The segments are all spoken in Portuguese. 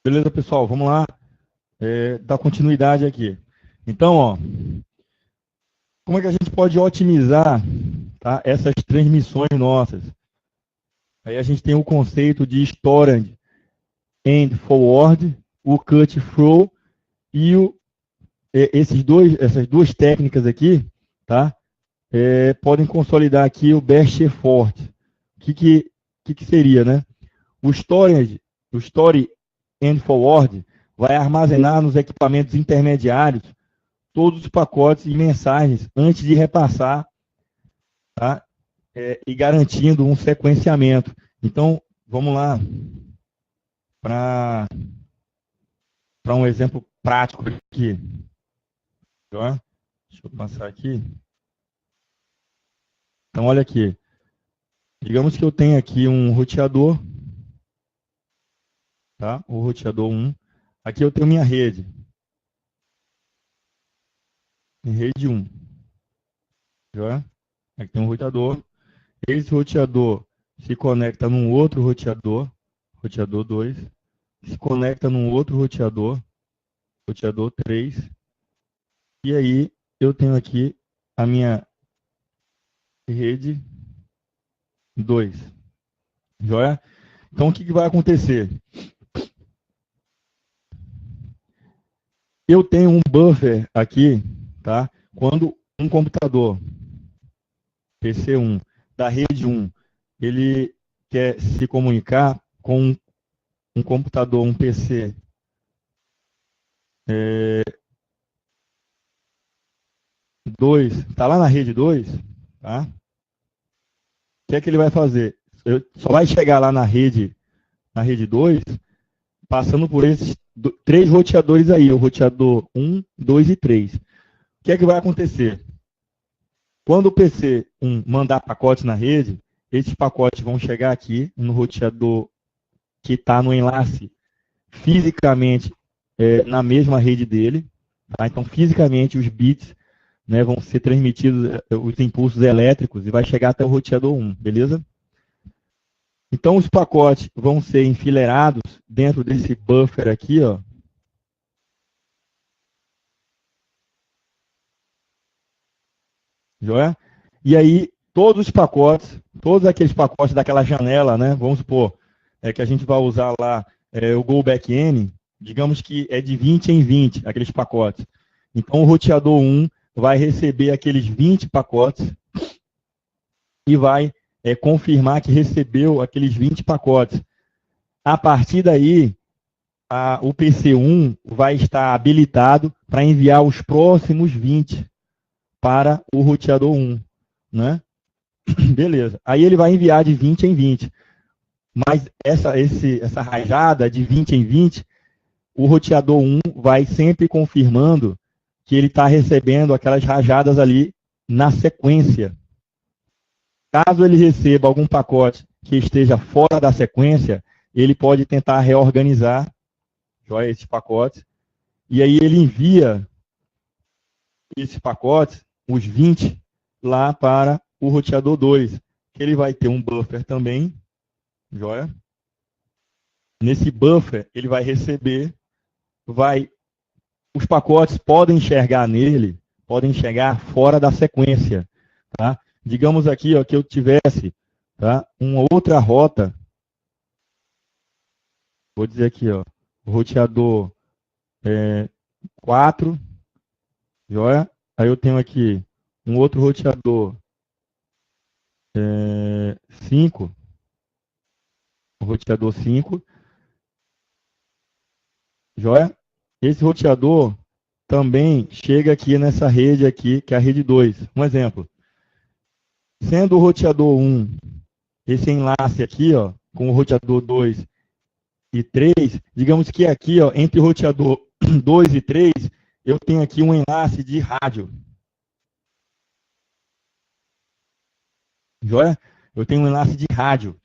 Beleza, pessoal? Vamos lá, dar continuidade aqui. Então, ó, como é que a gente pode otimizar, tá, essas transmissões nossas? Aí a gente tem o conceito de storage and forward, o cut through e essas duas técnicas aqui, tá? Podem consolidar aqui o best effort. O que seria, né? O storage and forward vai armazenar nos equipamentos intermediários todos os pacotes e mensagens antes de repassar, tá? E garantindo um sequenciamento. Então, vamos lá para um exemplo prático aqui. Tá? Deixa eu passar aqui. Então, olha aqui. Digamos que eu tenho aqui um roteador, tá? O roteador 1. Aqui eu tenho minha rede. Rede 1. Já? Aqui tem um roteador. Esse roteador se conecta num outro roteador, roteador 2. Se conecta num outro roteador, roteador 3. E aí eu tenho aqui a minha rede 2. Joia? Então o que vai acontecer? Eu tenho um buffer aqui, tá? Quando um computador PC1 da rede 1, ele quer se comunicar com um computador, um PC 2, está lá na rede 2, tá? O que é que ele vai fazer? Só vai chegar lá na rede 2, passando por esses três roteadores aí, o roteador 1, 2 e 3. O que é que vai acontecer? Quando o PC 1 mandar pacotes na rede, esses pacotes vão chegar aqui no roteador que está no enlace fisicamente na mesma rede dele. Tá? Então, fisicamente, os bits, né, vão ser transmitidos, os impulsos elétricos, e vai chegar até o roteador 1, beleza? Então, os pacotes vão ser enfileirados dentro desse buffer aqui, ó. Joia? E aí, todos os pacotes, todos aqueles pacotes daquela janela, né? Vamos supor que a gente vai usar lá o Go Back N, digamos que é de 20 em 20, aqueles pacotes. Então, o roteador 1 vai receber aqueles 20 pacotes e vai confirmar que recebeu aqueles 20 pacotes. A partir daí, o PC1 vai estar habilitado para enviar os próximos 20 para o roteador 1, né? Beleza. Aí ele vai enviar de 20 em 20. Mas essa rajada de 20 em 20, o roteador 1 vai sempre confirmando que ele está recebendo aquelas rajadas ali na sequência. Caso ele receba algum pacote que esteja fora da sequência, ele pode tentar reorganizar esses pacotes, e aí ele envia esses pacotes, os 20, lá para o roteador 2, que ele vai ter um buffer também, joia? Nesse buffer, ele vai receber, os pacotes podem enxergar nele, podem enxergar fora da sequência, tá? Digamos aqui, ó, que eu tivesse, tá, uma outra rota, vou dizer aqui, ó, roteador 4, joia? Aí eu tenho aqui um outro roteador 5, roteador 5, joia? Esse roteador também chega aqui nessa rede aqui, que é a rede 2. Um exemplo. Sendo o roteador 1, esse enlace aqui, ó, com o roteador 2 e 3, digamos que aqui, ó, entre o roteador 2 e 3, eu tenho aqui um enlace de rádio. Joia? Eu tenho um enlace de rádio.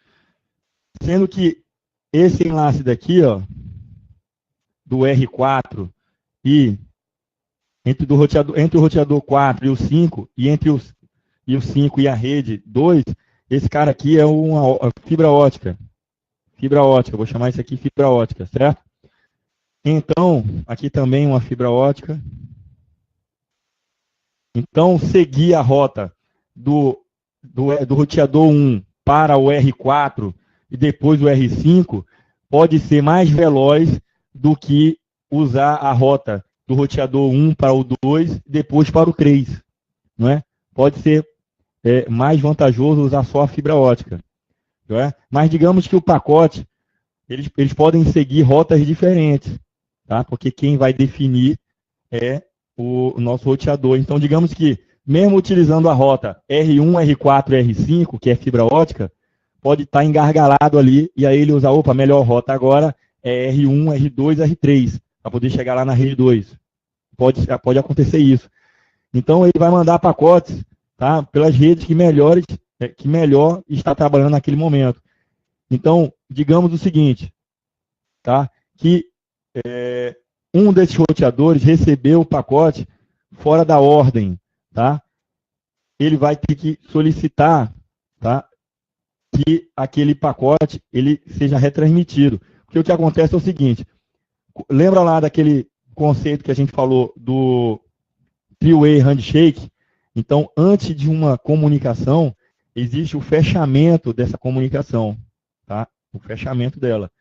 Sendo que esse enlace daqui, ó, do R4 e entre o roteador 4 e o 5, e entre o 5 e a rede 2, esse cara aqui é uma fibra ótica. Fibra ótica, vou chamar isso aqui fibra ótica, certo? Então, aqui também uma fibra ótica. Então, seguir a rota do roteador 1 para o R4 e depois o R5 pode ser mais veloz do que usar a rota do roteador 1 para o 2 e depois para o 3. Não é? Pode ser mais vantajoso usar só a fibra ótica. Não é? Mas digamos que o pacote, eles podem seguir rotas diferentes, tá? Porque quem vai definir é o nosso roteador. Então, digamos que, mesmo utilizando a rota R1, R4 e R5, que é fibra ótica, pode estar engargalado ali, e aí ele usa, opa, a melhor rota agora é R1, R2, R3, para poder chegar lá na rede 2. Pode acontecer isso. Então, ele vai mandar pacotes, tá, pelas redes que melhor está trabalhando naquele momento. Então, digamos o seguinte, tá, que um desses roteadores recebeu o pacote fora da ordem, tá? Ele vai ter que solicitar, tá, que aquele pacote ele seja retransmitido. Porque o que acontece é o seguinte, lembra lá daquele conceito que a gente falou do three-way handshake? Então, antes de uma comunicação, existe o fechamento dessa comunicação, tá? O fechamento dela.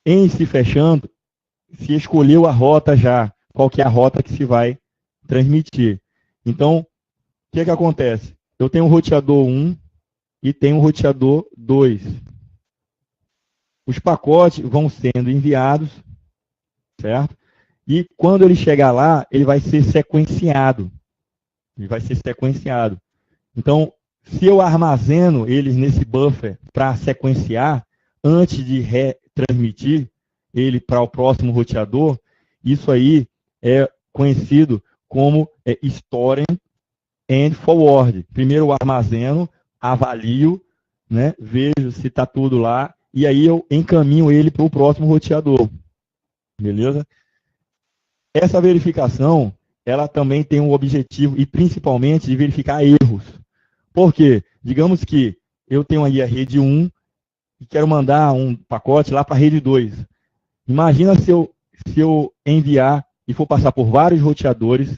Em se fechando, se escolheu a rota já, qual que é a rota que se vai transmitir. Então, o que acontece? Eu tenho um roteador 1 e tenho um roteador 2. Os pacotes vão sendo enviados, certo? E quando ele chegar lá, ele vai ser sequenciado. Ele vai ser sequenciado. Então, se eu armazeno eles nesse buffer para sequenciar, antes de retransmitir ele para o próximo roteador, isso aí é conhecido como storing and forward. Primeiro eu armazeno, avalio, né, vejo se está tudo lá, e aí eu encaminho ele para o próximo roteador. Beleza? Essa verificação, ela também tem um objetivo, e principalmente, de verificar erros. Por quê? Digamos que eu tenho aí a rede 1 e quero mandar um pacote lá para a rede 2. Imagina se eu enviar e for passar por vários roteadores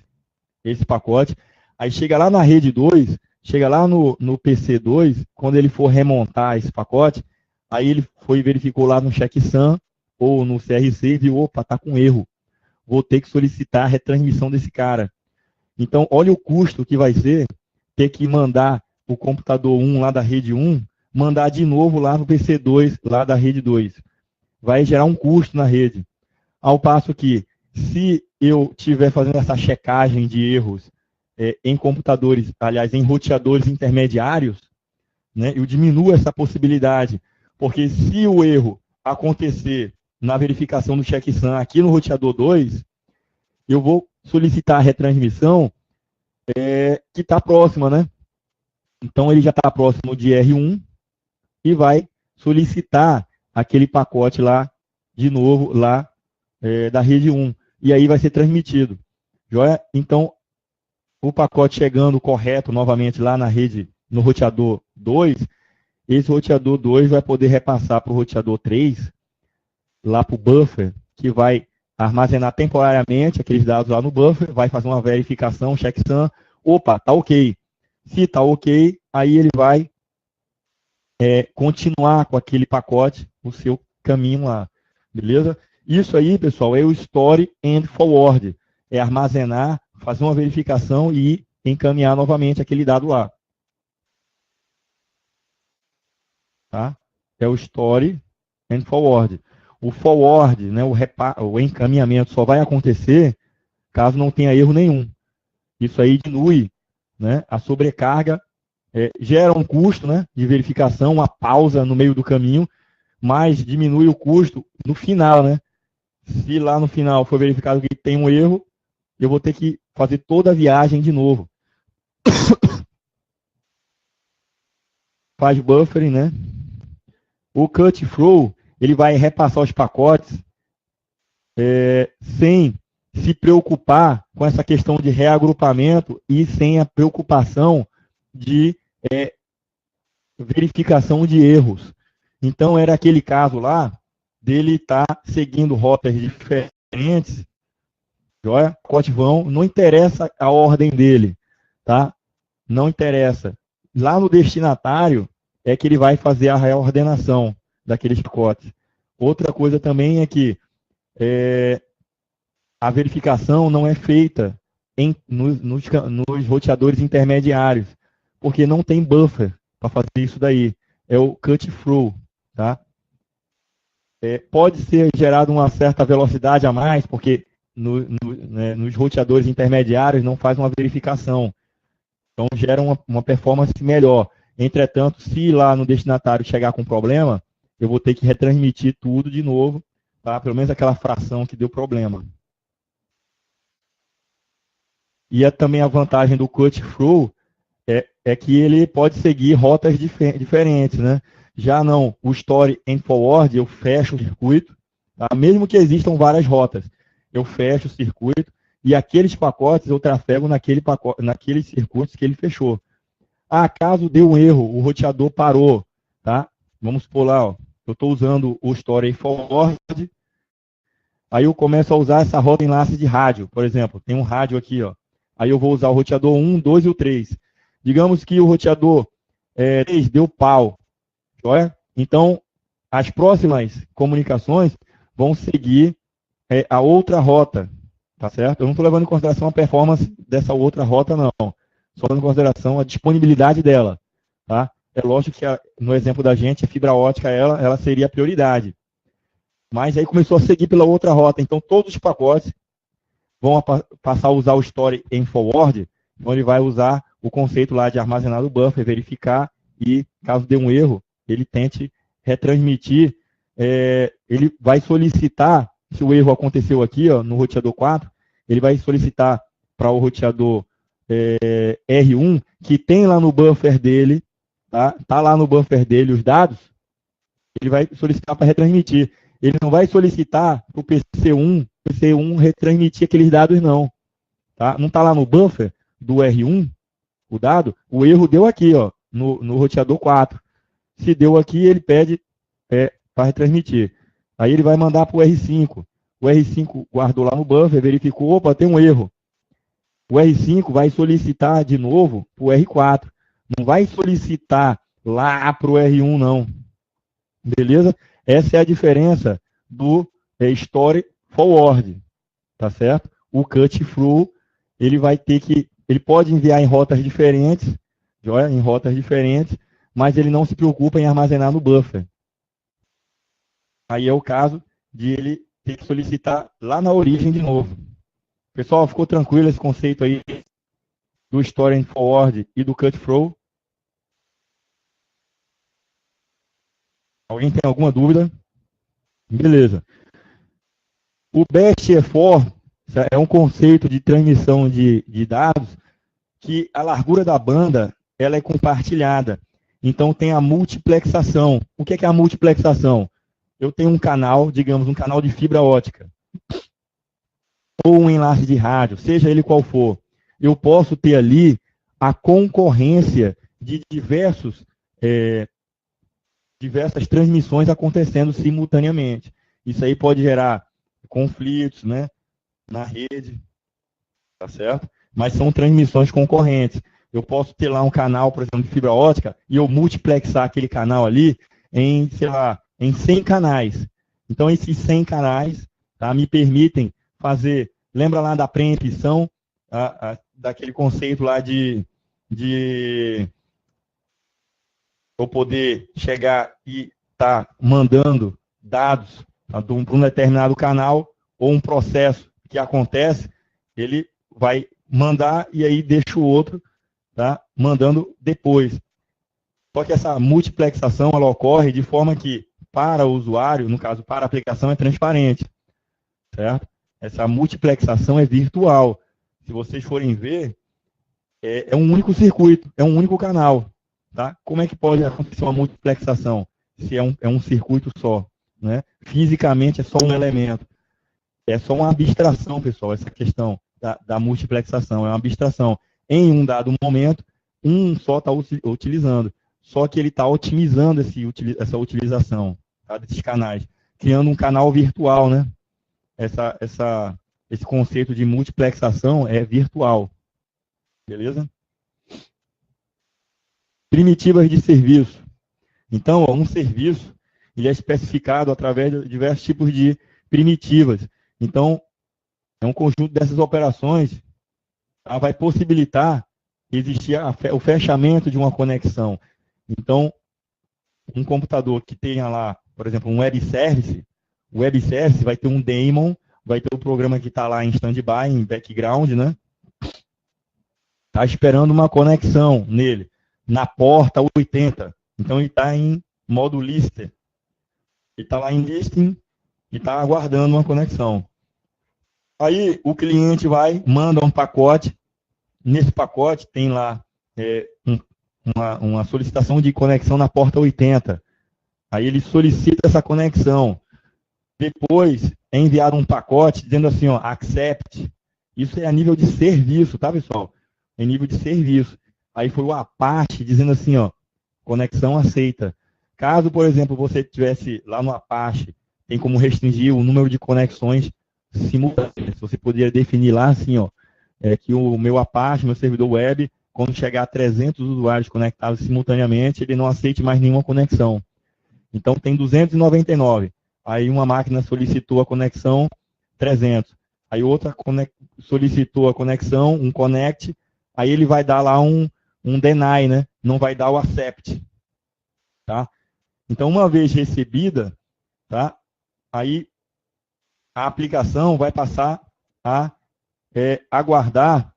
esse pacote, aí chega lá na rede 2, chega lá no PC2, quando ele for remontar esse pacote, aí ele foi e verificou lá no checksum ou no CRC e viu, opa, está com erro. Vou ter que solicitar a retransmissão desse cara. Então, olha o custo que vai ser ter que mandar o computador 1 lá da rede 1, mandar de novo lá no PC2 lá da rede 2. Vai gerar um custo na rede. Ao passo que, se eu estiver fazendo essa checagem de erros em computadores, aliás, em roteadores intermediários, né, eu diminuo essa possibilidade, porque se o erro acontecer na verificação do checksum aqui no roteador 2, eu vou solicitar a retransmissão que está próxima, né? Então, ele já está próximo de R1 e vai solicitar aquele pacote lá, de novo, lá da rede 1. E aí vai ser transmitido. Joia? Então, o pacote chegando correto novamente lá na rede, no roteador 2, esse roteador 2 vai poder repassar para o roteador 3, lá para o buffer, que vai armazenar temporariamente aqueles dados lá no buffer, vai fazer uma verificação, checksum, opa, tá ok. Se tá ok, aí ele vai continuar com aquele pacote, o seu caminho lá, beleza? Isso aí, pessoal, é o Story and Forward, é armazenar, fazer uma verificação e encaminhar novamente aquele dado lá. Tá? É o Story and Forward. O forward, né, o encaminhamento só vai acontecer caso não tenha erro nenhum. Isso aí diminui, né, a sobrecarga, gera um custo, né, de verificação, uma pausa no meio do caminho, mas diminui o custo no final, né? Se lá no final for verificado que tem um erro, eu vou ter que fazer toda a viagem de novo. Faz buffering, né? O cut flow, ele vai repassar os pacotes sem se preocupar com essa questão de reagrupamento e sem a preocupação de verificação de erros. Então, era aquele caso lá, dele estar seguindo rotas diferentes, joia? Pacote vão, não interessa a ordem dele, tá? Não interessa. Lá no destinatário é que ele vai fazer a reordenação daqueles pacotes. Outra coisa também é que a verificação não é feita nos roteadores intermediários, porque não tem buffer para fazer isso daí. É o cut-through, tá? Pode ser gerado uma certa velocidade a mais, porque nos roteadores intermediários não faz uma verificação. Então, gera uma performance melhor. Entretanto, se lá no destinatário chegar com problema, eu vou ter que retransmitir tudo de novo, tá? Pelo menos aquela fração que deu problema. E também a vantagem do cut-through é que ele pode seguir rotas diferentes, né? Já não, o Story and Forward, eu fecho o circuito, tá? Mesmo que existam várias rotas, eu fecho o circuito e aqueles pacotes eu trafego naqueles circuitos que ele fechou. Caso dê um erro, o roteador parou, tá? Vamos supor lá, ó, eu estou usando o Story and Forward, aí eu começo a usar essa rota enlace de rádio, por exemplo, tem um rádio aqui, ó. Aí eu vou usar o roteador 1, 2 e o 3. Digamos que o roteador 3 deu pau. Joia? Então, as próximas comunicações vão seguir a outra rota. Tá certo? Eu não estou levando em consideração a performance dessa outra rota, não. Só levando em consideração a disponibilidade dela. Tá? É lógico que no exemplo da gente, a fibra ótica ela seria a prioridade. Mas aí começou a seguir pela outra rota. Então, todos os pacotes vão passar a usar o Story and Forward, então ele vai usar o conceito lá de armazenar o buffer, verificar e, caso dê um erro, ele tente retransmitir, ele vai solicitar, se o erro aconteceu aqui, ó, no roteador 4, ele vai solicitar para o roteador R1, que tem lá no buffer dele, tá lá no buffer dele os dados, ele vai solicitar para retransmitir. Ele não vai solicitar para o PC1 retransmitir aqueles dados, não. Tá? Não está lá no buffer do R1, o dado, o erro deu aqui, ó, no roteador 4. Se deu aqui, ele pede para retransmitir. Aí ele vai mandar para o R5. O R5 guardou lá no buffer, verificou, opa, tem um erro. O R5 vai solicitar de novo para o R4. Não vai solicitar lá para o R1, não. Beleza? Essa é a diferença do Story Forward, tá certo? O cut-through, ele pode enviar em rotas diferentes, em rotas diferentes, mas ele não se preocupa em armazenar no buffer. Aí é o caso de ele ter que solicitar lá na origem de novo. Pessoal, ficou tranquilo esse conceito aí do Story and Forward e do cut-through? Alguém tem alguma dúvida? Beleza. O Best Effort é um conceito de transmissão de dados que a largura da banda ela é compartilhada. Então tem a multiplexação. O que é a multiplexação? Eu tenho um canal, digamos, um canal de fibra ótica, ou um enlace de rádio, seja ele qual for. Eu posso ter ali a concorrência de diversas transmissões acontecendo simultaneamente. Isso aí pode gerar conflitos, né, na rede, tá certo? Mas são transmissões concorrentes. Eu posso ter lá um canal, por exemplo, de fibra ótica, e eu multiplexar aquele canal ali em, sei lá, em 100 canais. Então, esses 100 canais, tá, me permitem fazer, lembra lá da preempição, daquele conceito lá de eu poder chegar e estar mandando dados para um determinado canal, ou um processo que acontece, ele vai mandar e aí deixa o outro, tá, mandando depois. Só que essa multiplexação ela ocorre de forma que, para o usuário, no caso, para a aplicação, é transparente. Certo? Essa multiplexação é virtual. Se vocês forem ver, é um único circuito, é um único canal. Tá? Como é que pode acontecer uma multiplexação se é um circuito só? Né? Fisicamente é só um elemento. É só uma abstração, pessoal, essa questão da multiplexação. É uma abstração. Em um dado momento, um só está utilizando. Só que ele está otimizando essa utilização, tá, desses canais. criando um canal virtual, né? Esse conceito de multiplexação é virtual. Beleza? Primitivas de serviço. Então, um serviço ele é especificado através de diversos tipos de primitivas. Então, é um conjunto dessas operações que vai possibilitar existir o fechamento de uma conexão. Então, um computador que tenha lá, por exemplo, um web service, o web service vai ter um daemon, vai ter o programa que está lá em standby, em background, né? Está esperando uma conexão nele, na porta 80. Então, ele está em modo lister. Ele está lá em listing e está aguardando uma conexão. Aí, o cliente manda um pacote. Nesse pacote, tem lá uma solicitação de conexão na porta 80. Aí, ele solicita essa conexão. Depois, é enviado um pacote dizendo assim, ó, accept. Isso é a nível de serviço, tá, pessoal? É nível de serviço. Aí foi o Apache dizendo assim, ó, conexão aceita. Caso, por exemplo, você tivesse lá no Apache, tem como restringir o número de conexões simultâneas. Você poderia definir lá assim, ó, que o meu Apache, meu servidor web, quando chegar a 300 usuários conectados simultaneamente, ele não aceite mais nenhuma conexão. Então, tem 299. Aí uma máquina solicitou a conexão 300. Aí outra solicitou a conexão, um connect, aí ele vai dar lá um deny, né? Não vai dar o accept. Tá? Então, uma vez recebida, tá? Aí a aplicação vai passar a aguardar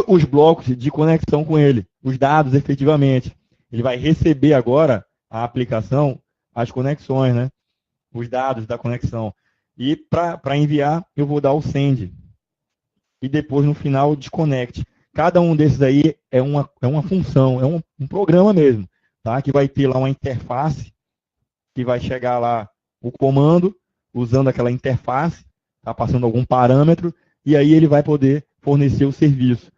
os blocos de conexão com ele, os dados efetivamente. Ele vai receber agora a aplicação, as conexões, né? Os dados da conexão. E para enviar, eu vou dar o send. E depois, no final, o desconnect. Cada um desses aí é uma função, é um programa mesmo, tá? Que vai ter lá uma interface, que vai chegar lá o comando, usando aquela interface, tá? Passando algum parâmetro, e aí ele vai poder fornecer o serviço.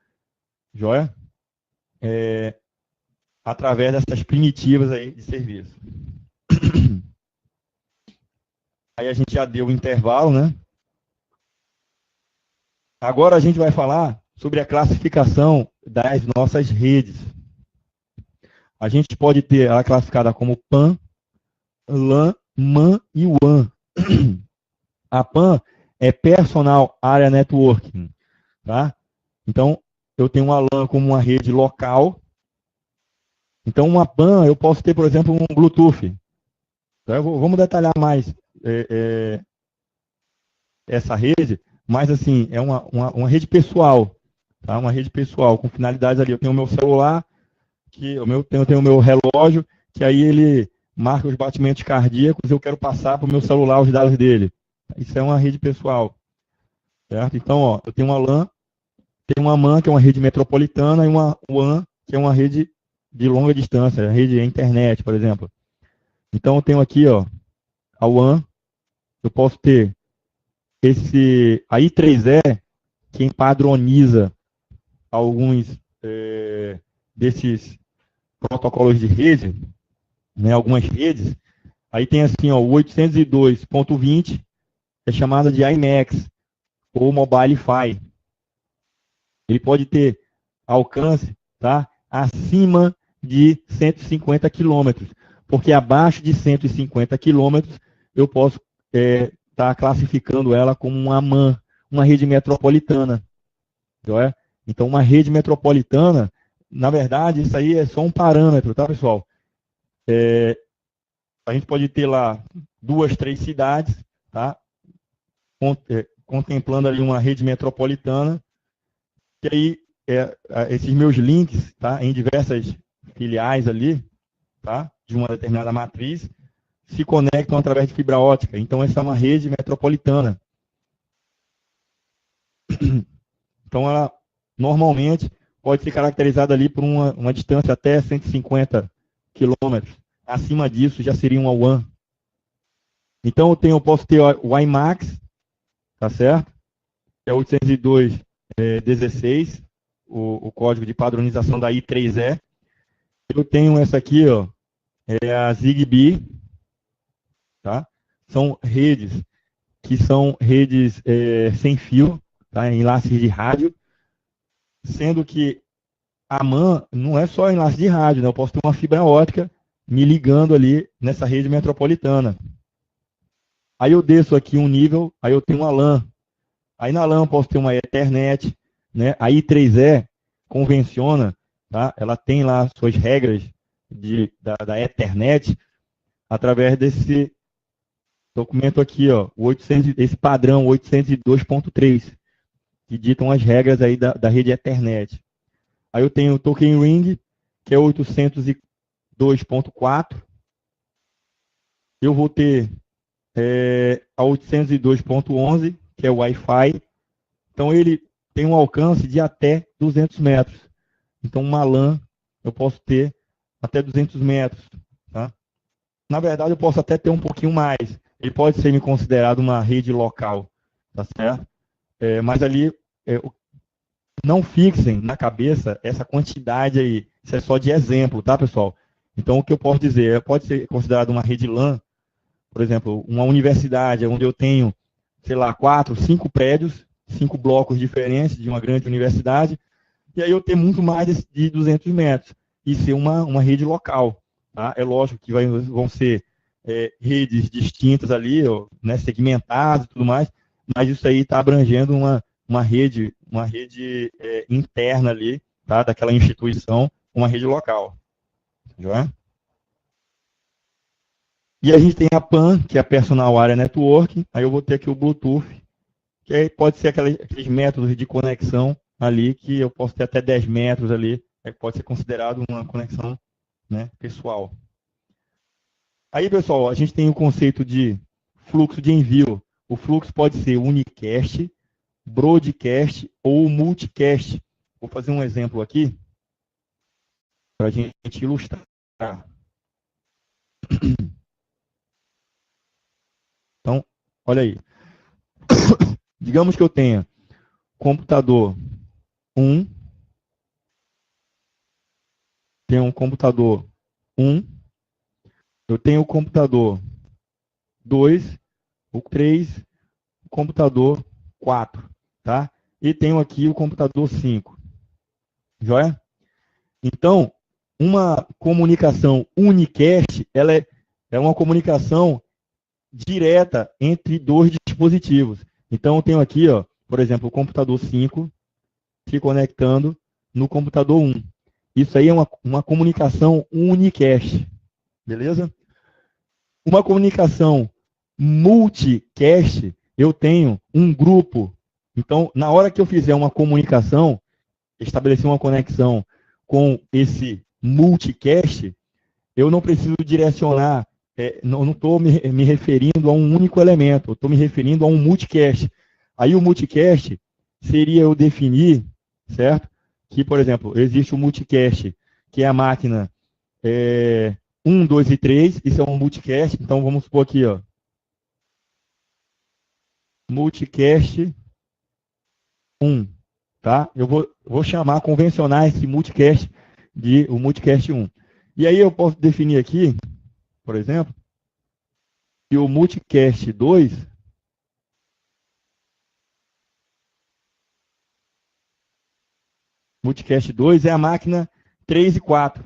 Joia? Através dessas primitivas aí de serviço. Aí a gente já deu o intervalo, né? Agora a gente vai falar sobre a classificação das nossas redes. A gente pode ter ela classificada como PAN, LAN, MAN e WAN. A PAN é Personal Area Networking, tá? Então, eu tenho uma LAN como uma rede local. Então, uma PAN, eu posso ter, por exemplo, um Bluetooth. Então, vamos detalhar mais essa rede, mas assim, é uma rede pessoal, tá? Uma rede pessoal, com finalidades ali. Eu tenho o meu celular, eu tenho o meu relógio, que aí ele marca os batimentos cardíacos, eu quero passar para o meu celular os dados dele. Isso é uma rede pessoal, certo? Então, ó, eu tenho uma LAN, tem uma MAN, que é uma rede metropolitana, e uma WAN, que é uma rede de longa distância, a rede internet, por exemplo. Então, eu tenho aqui, ó, a WAN, eu posso ter a I3E, quem padroniza alguns desses protocolos de rede, né, algumas redes, aí tem assim, ó, o 802.20 é chamada de IMAX, ou Mobile Fi. Ele pode ter alcance, tá, acima de 150 km, porque abaixo de 150 km eu posso estar classificando ela como uma MAN, uma rede metropolitana. Então, uma rede metropolitana, na verdade, isso aí é só um parâmetro, tá, pessoal? A gente pode ter lá 2, 3 cidades, tá? Contemplando ali uma rede metropolitana, e aí esses meus links, tá? Em diversas filiais ali, tá? De uma determinada matriz, se conectam através de fibra ótica. Então, essa é uma rede metropolitana. Então, ela normalmente pode ser caracterizada ali por uma distância até 150 quilômetros. Acima disso, já seria uma WAN. Então, eu posso ter o IMAX, tá certo? É 802.16, o código de padronização da I3E. Eu tenho essa aqui, ó, é a ZigBee, tá? são redes que são redes sem fio, tá? Enlaces de rádio, sendo que a MAN não é só enlace de rádio, né? Eu posso ter uma fibra ótica me ligando ali nessa rede metropolitana. Aí eu desço aqui um nível, aí eu tenho uma LAN. Aí na LAN eu posso ter uma Ethernet, né? A I3E convenciona, tá? Ela tem lá suas regras da Ethernet através desse documento aqui, ó, esse padrão 802.3, que ditam as regras aí da rede Ethernet. Aí eu tenho o Token Ring, que é 802.4. Eu vou ter a 802.11, que é o Wi-Fi. Então ele tem um alcance de até 200 metros. Então uma LAN eu posso ter até 200 metros. Tá? Na verdade eu posso até ter um pouquinho mais. Ele pode ser me considerado uma rede local, tá certo? Mas ali não fixem na cabeça essa quantidade aí. Isso é só de exemplo, tá, pessoal? Então, o que eu posso dizer? Pode ser considerado uma rede LAN, por exemplo, uma universidade onde eu tenho, sei lá, 4, 5 prédios, 5 blocos diferentes de uma grande universidade, e aí eu tenho muito mais de 200 metros, e ser uma rede local. Tá? É lógico que vão ser redes distintas ali, ó, né, segmentadas e tudo mais, mas isso aí está abrangendo uma rede interna ali, tá, daquela instituição, uma rede local. Já? E a gente tem a PAN, que é a Personal Area Network, aí eu vou ter aqui o Bluetooth, que aí pode ser aqueles métodos de conexão ali, que eu posso ter até 10 metros ali, pode ser considerado uma conexão, né, pessoal. Aí, pessoal, a gente tem o conceito de fluxo de envio. O fluxo pode ser unicast, broadcast ou multicast. Vou fazer um exemplo aqui para a gente ilustrar. Então, olha aí. Digamos que eu tenha computador 1, tenho um computador 1, eu tenho o computador 2, o 3, o computador 4, tá? E tenho aqui o computador 5. Joia? Então, uma comunicação unicast, ela é uma comunicação direta entre dois dispositivos. Então, eu tenho aqui, ó, por exemplo, o computador 5 se conectando no computador 1. Isso aí é uma comunicação unicast, beleza? Uma comunicação multicast, eu tenho um grupo. Então, na hora que eu fizer uma comunicação, estabelecer uma conexão com esse multicast, eu não preciso direcionar, não estou me referindo a um único elemento, eu estou me referindo a um multicast. Aí o multicast seria eu definir, certo? Que, por exemplo, existe o multicast, que é a máquina 1, 2 e 3, isso é um multicast, então vamos supor aqui, ó, multicast 1, tá? Eu vou chamar, convencionar esse multicast de o multicast 1. E aí eu posso definir aqui, por exemplo, que o multicast 2, é a máquina 3 e 4,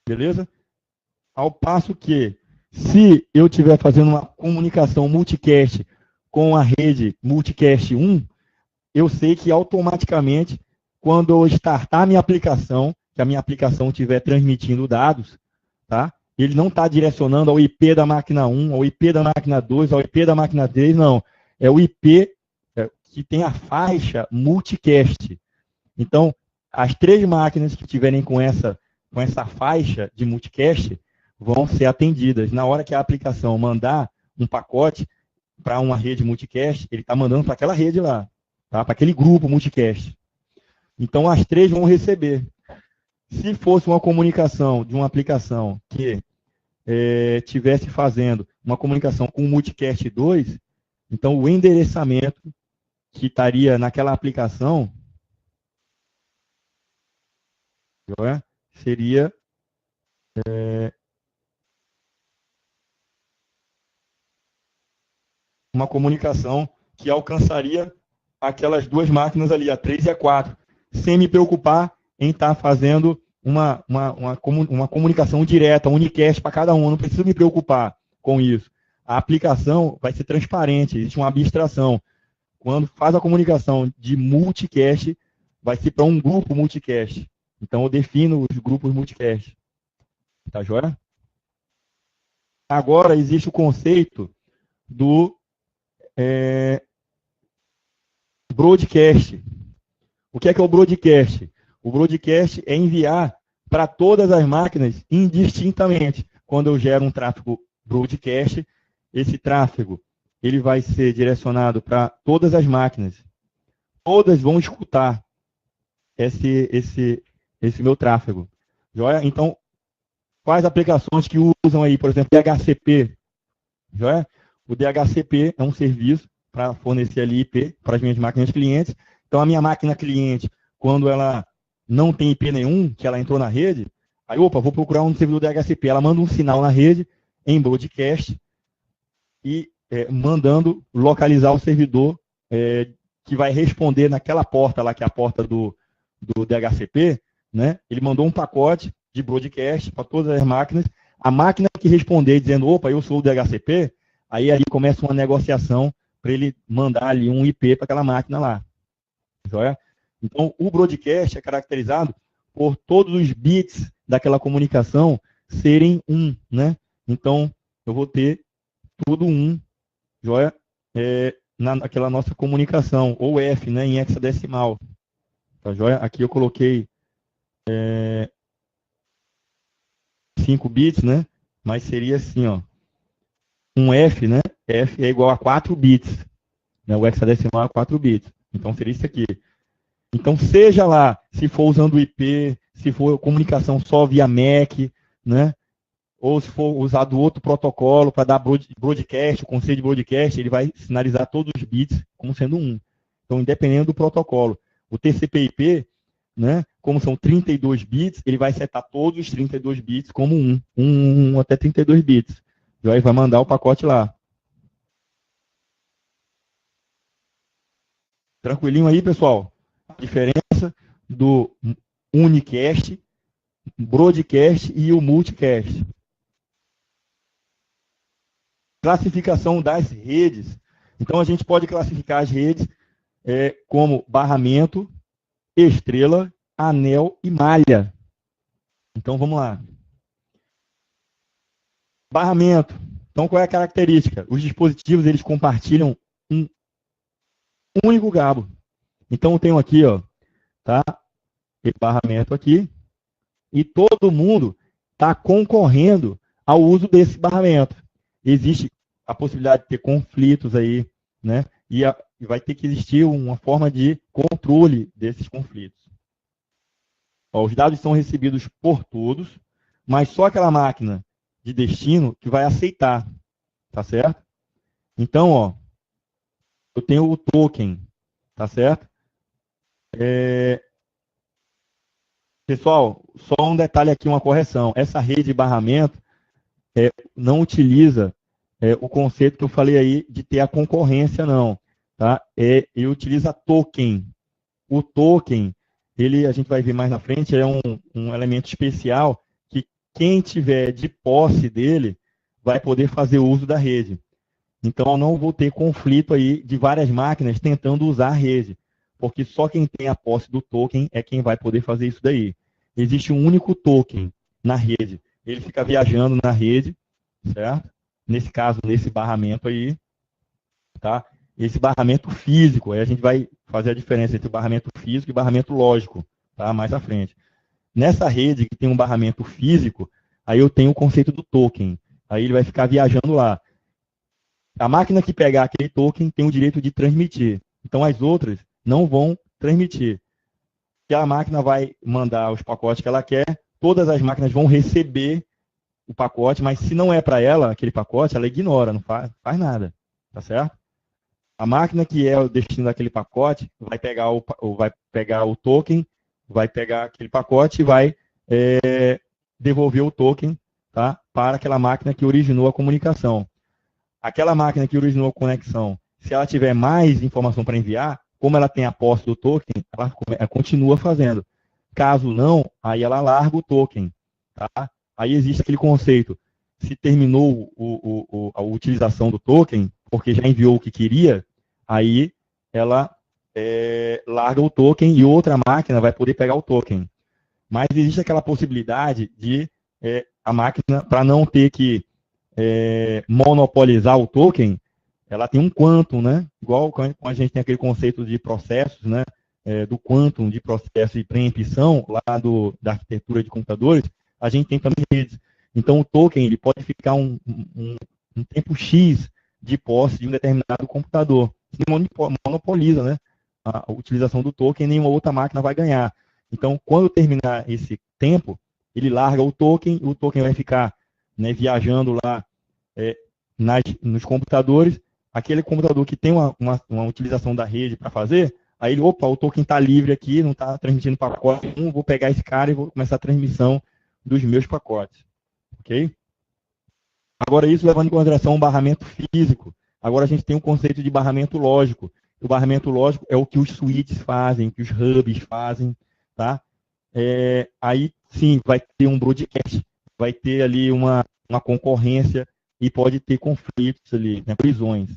beleza? Ao passo que, se eu estiver fazendo uma comunicação multicast com a rede multicast 1, eu sei que automaticamente, quando eu startar a minha aplicação, que a minha aplicação estiver transmitindo dados, tá? Ele não está direcionando ao IP da máquina 1, ao IP da máquina 2, ao IP da máquina 3, não. É o IP que tem a faixa multicast. Então, as 3 máquinas que tiverem com essa faixa de multicast vão ser atendidas. Na hora que a aplicação mandar um pacote para uma rede multicast, ele está mandando para aquela rede lá, tá? Para aquele grupo multicast. Então, as 3 vão receber. Se fosse uma comunicação de uma aplicação que tivesse fazendo uma comunicação com o multicast 2, então o endereçamento que estaria naquela aplicação seria uma comunicação que alcançaria aquelas duas máquinas ali, a 3 e a 4, sem me preocupar em estar fazendo uma comunicação direta, unicast para cada um. Não preciso me preocupar com isso. A aplicação vai ser transparente, existe uma abstração. Quando faz a comunicação de multicast, vai ser para um grupo multicast. Então, eu defino os grupos multicast. Tá joia? Agora, existe o conceito do broadcast. O que é o broadcast? O broadcast é enviar para todas as máquinas indistintamente. Quando eu gero um tráfego broadcast, esse tráfego ele vai ser direcionado para todas as máquinas. Todas vão escutar esse meu tráfego. Joia? Então, quais aplicações que usam aí, por exemplo, DHCP? Joia? O DHCP é um serviço para fornecer ali IP para as minhas máquinas clientes. Então, a minha máquina cliente, quando ela não tem IP nenhum, que ela entrou na rede, aí, opa, vou procurar um servidor DHCP. Ela manda um sinal na rede, em broadcast, e mandando localizar o servidor que vai responder naquela porta lá, que é a porta do DHCP, né? Ele mandou um pacote de broadcast para todas as máquinas. A máquina que responder dizendo, opa, eu sou o DHCP, aí ali começa uma negociação para ele mandar ali um IP para aquela máquina lá. Joia? Então, o broadcast é caracterizado por todos os bits daquela comunicação serem 1, né? Então, eu vou ter tudo 1, joia? Naquela nossa comunicação, ou F, né, em hexadecimal. Tá joia? Aqui eu coloquei 5 bits, né? Mas seria assim, ó. Um F, né? F é igual a 4 bits. Né? O hexadecimal é 4 bits. Então, seria isso aqui. Então, seja lá, se for usando IP, se for comunicação só via MAC, né? Ou se for usado outro protocolo para dar broadcast, o conceito de broadcast, ele vai sinalizar todos os bits como sendo 1. Então, independente do protocolo. O TCP/IP, né, como são 32 bits, ele vai setar todos os 32 bits como 1 até 32 bits. E aí vai mandar o pacote lá. Tranquilinho aí, pessoal? A diferença do unicast, broadcast e o multicast. Classificação das redes. Então, a gente pode classificar as redes como barramento, estrela, anel e malha. Então, vamos lá. Barramento. Então, qual é a característica? Os dispositivos, eles compartilham um único cabo. Então, eu tenho aqui, ó, tá? Esse barramento aqui. E todo mundo está concorrendo ao uso desse barramento. Existe a possibilidade de ter conflitos aí, né? E vai ter que existir uma forma de controle desses conflitos. Ó, os dados são recebidos por todos, mas só aquela máquina de destino que vai aceitar, tá certo? Então, ó, eu tenho o token, tá certo? Pessoal, só um detalhe aqui, uma correção. Essa rede de barramento não utiliza o conceito que eu falei aí de ter a concorrência, não. Tá? Ele utiliza token. O token, a gente vai ver mais na frente, é um elemento especial que quem tiver de posse dele vai poder fazer uso da rede. Então, eu não vou ter conflito aí de várias máquinas tentando usar a rede, porque só quem tem a posse do token é quem vai poder fazer isso daí. Existe um único token na rede. Ele fica viajando na rede, certo? Nesse caso, nesse barramento aí, tá? Esse barramento físico, aí a gente vai fazer a diferença entre o barramento físico e o barramento lógico, tá? Mais à frente. Nessa rede que tem um barramento físico, aí eu tenho o conceito do token. Aí ele vai ficar viajando lá. A máquina que pegar aquele token tem o direito de transmitir. Então, as outras não vão transmitir. Que a máquina vai mandar os pacotes que ela quer, todas as máquinas vão receber o pacote, mas se não é para ela aquele pacote, ela ignora, não faz nada, tá certo? A máquina que é o destino daquele pacote vai pegar o token, vai pegar aquele pacote e vai devolver o token, tá, para aquela máquina que originou a comunicação. aquela máquina que originou a conexão, se ela tiver mais informação para enviar, como ela tem a posse do token, ela continua fazendo. Caso não, aí ela larga o token. Tá? Aí existe aquele conceito, se terminou a utilização do token, porque já enviou o que queria, aí ela larga o token e outra máquina vai poder pegar o token. Mas existe aquela possibilidade de a máquina, para não ter que monopolizar o token, ela tem um quantum, né? Igual quando a gente tem aquele conceito de processos, né? Do quantum de processo e preempição, lá da arquitetura de computadores, a gente tem também redes. Então, o token ele pode ficar um tempo X de posse de um determinado computador. Se monopoliza, né? A utilização do token, nenhuma outra máquina vai ganhar. Então, quando terminar esse tempo, ele larga o token vai ficar, né, viajando lá nos computadores. Aquele computador que tem uma utilização da rede para fazer, aí ele, opa, o token está livre aqui, não está transmitindo pacote nenhum, vou pegar esse cara e vou começar a transmissão dos meus pacotes. Ok? Agora, isso levando em consideração o barramento físico. Agora a gente tem o conceito de barramento lógico. O barramento lógico é o que os switches fazem, o que os hubs fazem, tá? Aí, sim, vai ter um broadcast, vai ter ali uma concorrência e pode ter conflitos ali, né, prisões.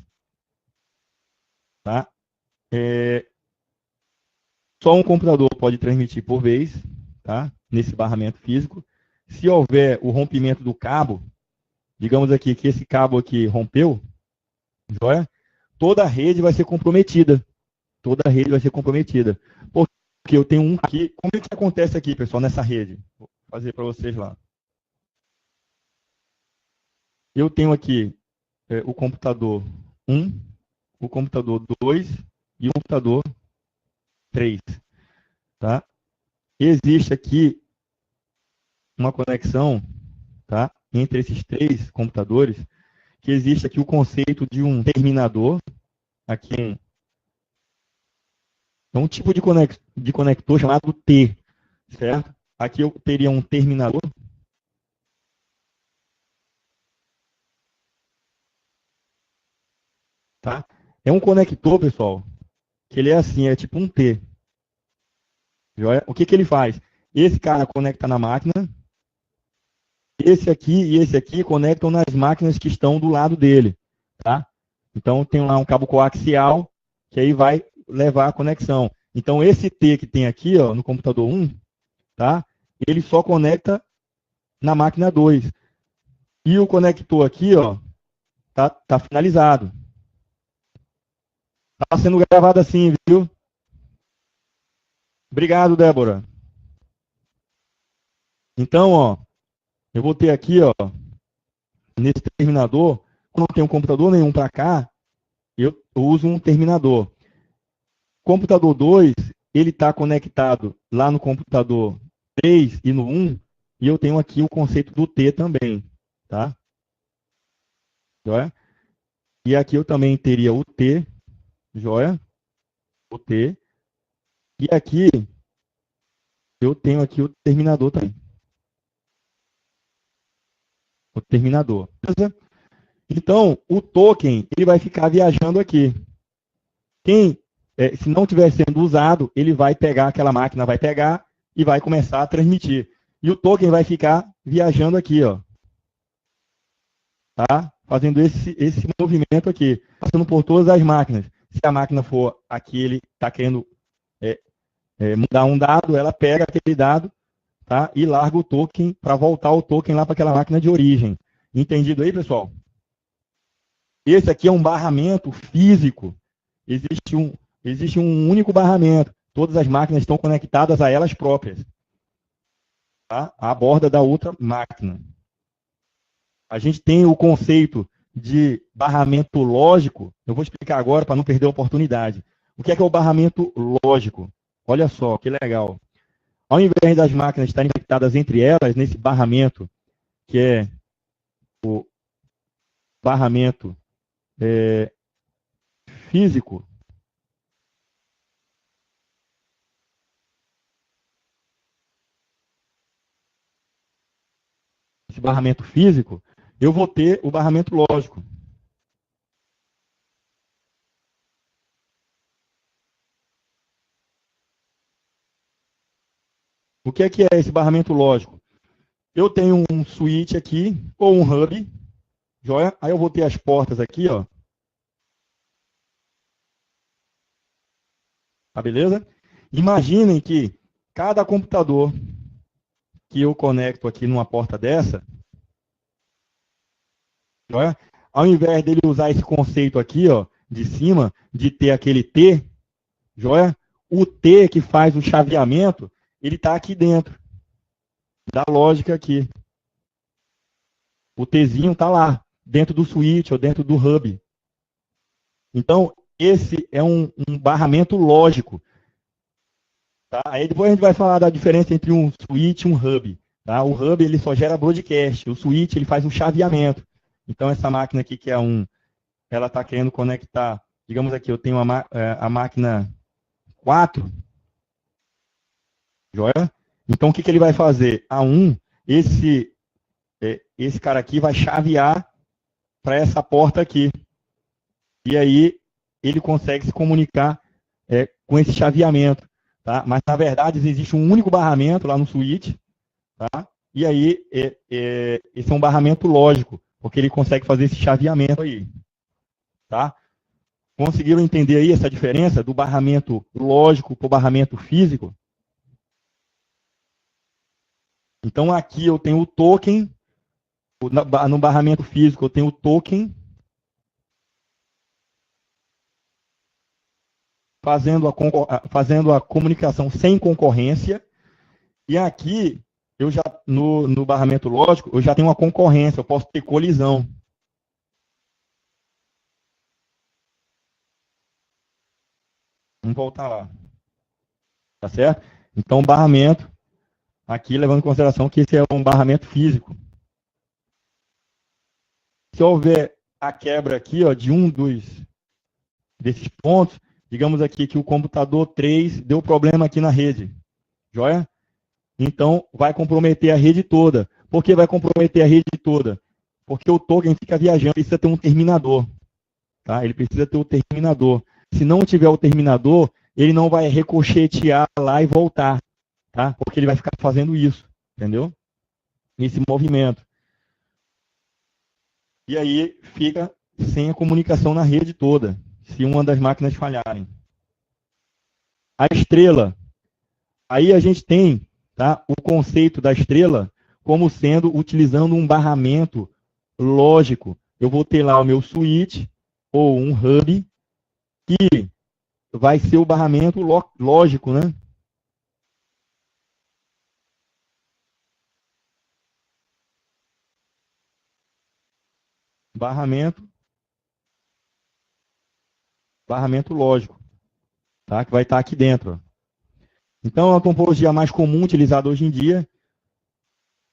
Tá? Só um computador pode transmitir por vez, tá? Nesse barramento físico. Se houver o rompimento do cabo, digamos aqui que esse cabo aqui rompeu, joia? Toda a rede vai ser comprometida. Toda a rede vai ser comprometida. Porque eu tenho um aqui. Como é que acontece aqui, pessoal, nessa rede? Vou fazer para vocês lá. Eu tenho aqui o computador 1, o computador 2 e o computador 3. Tá? Existe aqui uma conexão, tá, entre esses três computadores, que existe aqui o conceito de um terminador. Aqui é um tipo de conector chamado T, certo? Aqui eu teria um terminador. Tá? É um conector, pessoal, que ele é assim, é tipo um T. Joia? O que, que ele faz? Esse cara conecta na máquina, esse aqui e esse aqui conectam nas máquinas que estão do lado dele. Tá? Então tem lá um cabo coaxial, que aí vai levar a conexão. Então esse T que tem aqui, ó, no computador 1, tá? Ele só conecta na máquina 2. E o conector aqui, ó, tá finalizado. Tá sendo gravado assim, viu? Obrigado, Débora. Então, ó, eu vou ter aqui, ó, nesse terminador, quando não tenho computador nenhum para cá, eu uso um terminador. Computador 2, ele está conectado lá no computador 3 e no 1, e eu tenho aqui o conceito do T também, tá? Joia? E aqui eu também teria o T, joia? O T. E aqui eu tenho aqui o terminador também. O terminador. Beleza? Então, o token, ele vai ficar viajando aqui. Se não estiver sendo usado, ele vai pegar, aquela máquina vai pegar e vai começar a transmitir. E o token vai ficar viajando aqui, ó. Tá? Fazendo esse movimento aqui, passando por todas as máquinas. Se a máquina for aqui, ele está querendo mudar um dado, ela pega aquele dado, tá? E larga o token para voltar o token lá para aquela máquina de origem. Entendido aí, pessoal? Esse aqui é um barramento físico. Existe um único barramento. Todas as máquinas estão conectadas a elas próprias, tá? À borda da outra máquina. A gente tem o conceito de barramento lógico. Eu vou explicar agora para não perder a oportunidade. O que é o barramento lógico? Olha só, que legal. Ao invés das máquinas estarem conectadas entre elas, nesse barramento, que é o barramento físico, esse barramento físico, eu vou ter o barramento lógico. O que é esse barramento lógico? Eu tenho um switch aqui, ou um hub, joia? Aí eu vou ter as portas aqui, ó. Tá beleza? Imaginem que cada computador que eu conecto aqui numa porta dessa, joia? Ao invés dele usar esse conceito aqui, ó, de cima, de ter aquele T, joia? O T que faz o chaveamento, ele está aqui dentro da lógica aqui. O Tzinho está lá, dentro do switch ou dentro do hub. Então, esse é um barramento lógico. Tá? Aí depois a gente vai falar da diferença entre um switch e um hub. Tá? O hub ele só gera broadcast, o switch ele faz um chaveamento. Então, essa máquina aqui que é ela está querendo conectar, digamos aqui, eu tenho a máquina 4, joia? Então, o que ele vai fazer? Esse cara aqui vai chavear para essa porta aqui. E aí, ele consegue se comunicar com esse chaveamento. Tá? Mas, na verdade, existe um único barramento lá no switch. Tá? E aí, esse é um barramento lógico, porque ele consegue fazer esse chaveamento aí. Tá? Conseguiram entender aí essa diferença do barramento lógico para o barramento físico? Então, aqui eu tenho o token, no barramento físico eu tenho o token, fazendo a comunicação sem concorrência, e aqui, eu já no barramento lógico, eu já tenho uma concorrência, eu posso ter colisão. Vamos voltar lá. Tá certo? Então, barramento, aqui levando em consideração que esse é um barramento físico. Se houver a quebra aqui, ó, de desses pontos, digamos aqui que o computador 3 deu problema aqui na rede. Joia? Então, vai comprometer a rede toda. Por que vai comprometer a rede toda? Porque o token fica viajando, precisa ter um terminador. Tá? Ele precisa ter o terminador. Se não tiver o terminador, ele não vai ricochetear lá e voltar. Tá? Porque ele vai ficar fazendo isso. Entendeu? Esse movimento. E aí fica sem a comunicação na rede toda, se uma das máquinas falharem. A estrela. Aí a gente tem, tá, o conceito da estrela como sendo, utilizando um barramento lógico. Eu vou ter lá o meu switch ou um hub que vai ser o barramento lógico, né? Barramento lógico, tá? Que vai estar aqui dentro. Ó. Então, é uma topologia mais comum utilizada hoje em dia.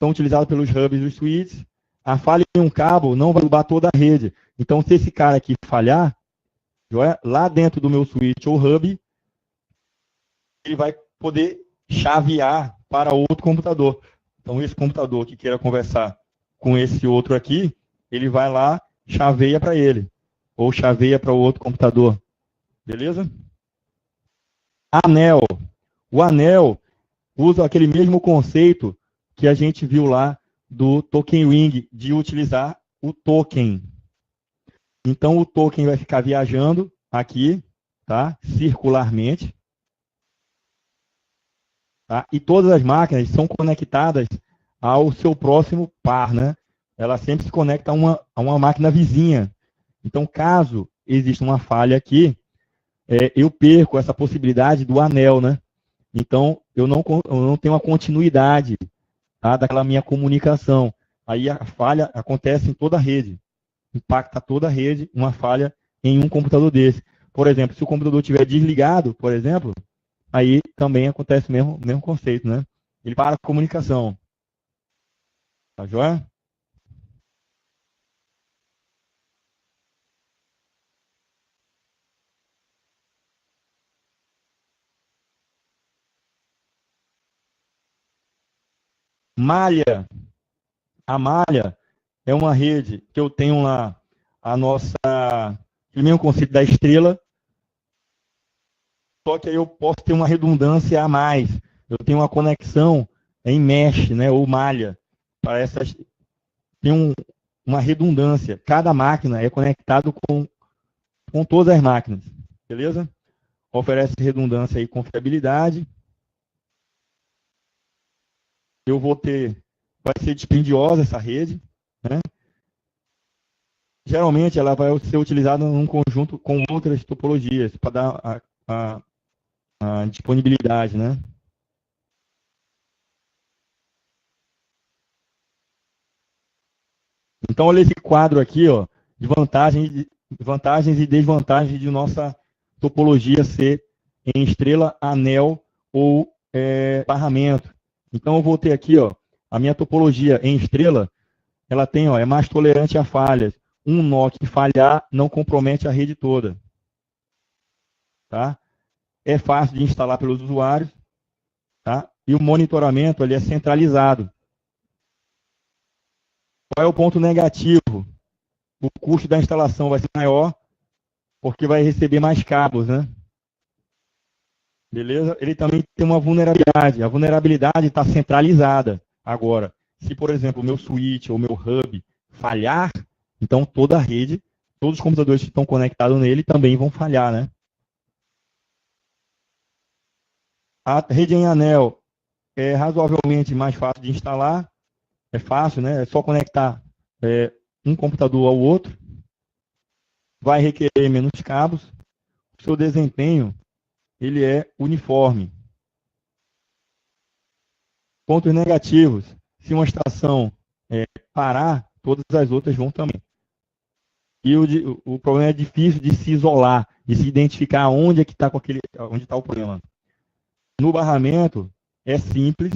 São utilizados pelos hubs e os switches. A falha em um cabo não vai derrubar toda a rede. Então, se esse cara aqui falhar, lá dentro do meu switch ou hub, ele vai poder chavear para outro computador. Então, esse computador que queira conversar com esse outro aqui, ele vai lá, chaveia para ele. Ou chaveia para o outro computador. Beleza? Anel. O anel usa aquele mesmo conceito que a gente viu lá do token ring, de utilizar o token. Então, o token vai ficar viajando aqui, tá? Circularmente. Tá? E todas as máquinas são conectadas ao seu próximo par, né? Ela sempre se conecta a uma máquina vizinha. Então, caso exista uma falha aqui, eu perco essa possibilidade do anel, né? Então, eu não tenho a continuidade, tá, daquela minha comunicação. Aí a falha acontece em toda a rede. Impacta toda a rede, uma falha em um computador desse. Por exemplo, se o computador estiver desligado, por exemplo, aí também acontece o mesmo conceito, né? Ele para a comunicação. Tá joia? Malha. A malha é uma rede que eu tenho lá o mesmo conceito da estrela, só que aí eu posso ter uma redundância a mais. eu tenho uma conexão em mesh, né, ou malha, para essas, tem uma redundância. Cada máquina é conectado com todas as máquinas, beleza? Oferece redundância e confiabilidade. Vai ser dispendiosa essa rede, né? Geralmente ela vai ser utilizada num conjunto com outras topologias para dar a disponibilidade, né? Então, olha esse quadro aqui, ó, de vantagens e desvantagens de nossa topologia ser em estrela, anel ou barramento. Então, eu vou ter aqui, ó, a minha topologia em estrela, ela tem, ó, é mais tolerante a falhas. Um nó que falhar não compromete a rede toda. Tá? É fácil de instalar pelos usuários. Tá? E o monitoramento ele é centralizado. Qual é o ponto negativo? O custo da instalação vai ser maior, porque vai receber mais cabos, né? Beleza? Ele também tem uma vulnerabilidade. A vulnerabilidade está centralizada. Agora, se, por exemplo, o meu switch ou o meu hub falhar, então toda a rede, todos os computadores que estão conectados nele também vão falhar, né? A rede em anel é razoavelmente mais fácil de instalar. É fácil, né? É só conectar um computador ao outro. Vai requerer menos cabos. O seu desempenho ele é uniforme. Pontos negativos. Se uma estação parar, todas as outras vão também. E o problema é difícil de se isolar, de se identificar onde é que está onde está o problema. No barramento, é simples,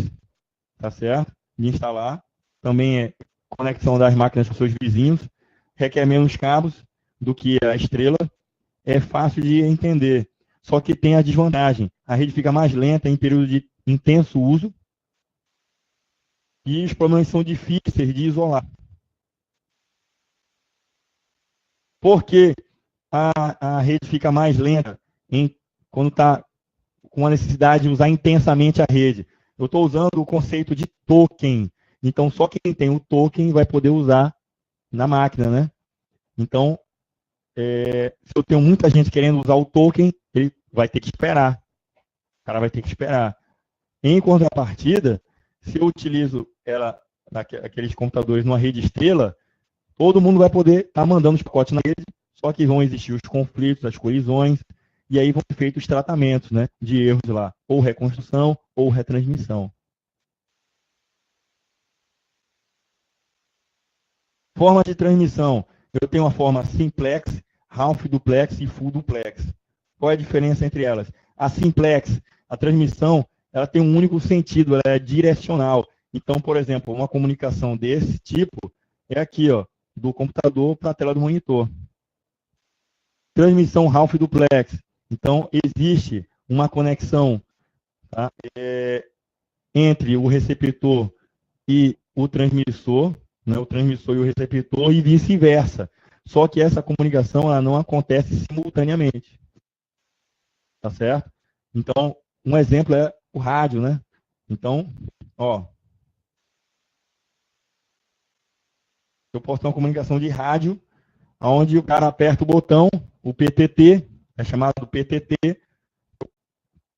tá certo? De instalar. Também é conexão das máquinas com seus vizinhos. Requer menos cabos do que a estrela. É fácil de entender. Só que tem a desvantagem. A rede fica mais lenta em período de intenso uso. E os problemas são difíceis de isolar. Por que a rede fica mais lenta quando está com a necessidade de usar intensamente a rede? Eu estou usando o conceito de token. Então, só quem tem o token vai poder usar na máquina, né? Então, se eu tenho muita gente querendo usar o token, ele vai ter que esperar. O cara vai ter que esperar. Em contrapartida, se eu utilizo aqueles computadores numa rede estrela, todo mundo vai poder estar mandando os pacotes na rede, só que vão existir os conflitos, as colisões, e aí vão ser feitos os tratamentos, né, de erros lá, ou reconstrução ou retransmissão. Forma de transmissão. Eu tenho uma forma simplex, half duplex e full duplex. Qual é a diferença entre elas? A simplex, a transmissão, ela tem um único sentido, ela é direcional. Então, por exemplo, uma comunicação desse tipo é aqui, ó, do computador para a tela do monitor. Transmissão half duplex. Então, existe uma conexão, tá, entre o receptor e o transmissor, né, o transmissor e o receptor, e vice-versa. Só que essa comunicação ela não acontece simultaneamente. Tá certo? Então, um exemplo é o rádio, né? Então, ó, eu posso ter uma comunicação de rádio, onde o cara aperta o botão, o PTT, é chamado PTT,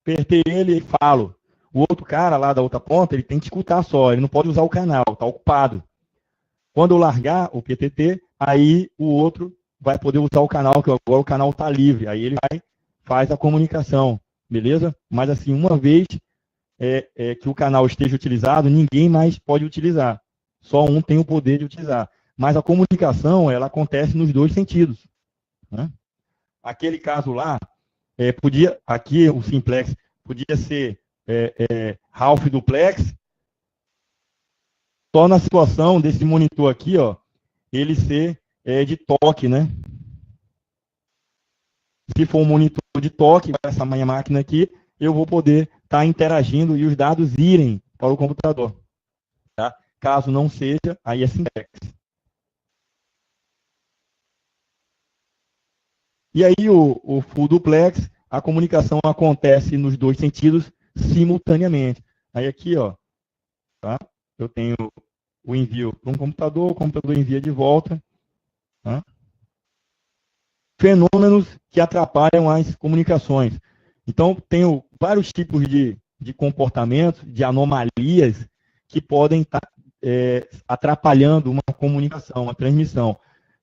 apertei ele e falo. O outro cara lá da outra ponta, ele tem que escutar só, ele não pode usar o canal, está ocupado. Quando eu largar o PTT, aí o outro vai poder usar o canal, que agora o canal está livre. Aí ele faz a comunicação, beleza? Mas assim, uma vez que o canal esteja utilizado, ninguém mais pode utilizar. Só um tem o poder de utilizar. Mas a comunicação, ela acontece nos dois sentidos. Né? Aquele caso lá, aqui o simplex podia ser half duplex, só na situação desse monitor aqui, ó, ele ser de toque, né? Se for um monitor de toque, essa minha máquina aqui, eu vou poder estar interagindo e os dados irem para o computador. Tá? Caso não seja, aí é simplex. E aí o full duplex, a comunicação acontece nos dois sentidos simultaneamente. Aí aqui, ó, tá? Eu tenho o envio para um computador, o computador envia de volta. Tá? Fenômenos que atrapalham as comunicações. Então, tenho vários tipos de comportamentos, de anomalias que podem estar atrapalhando uma comunicação, uma transmissão.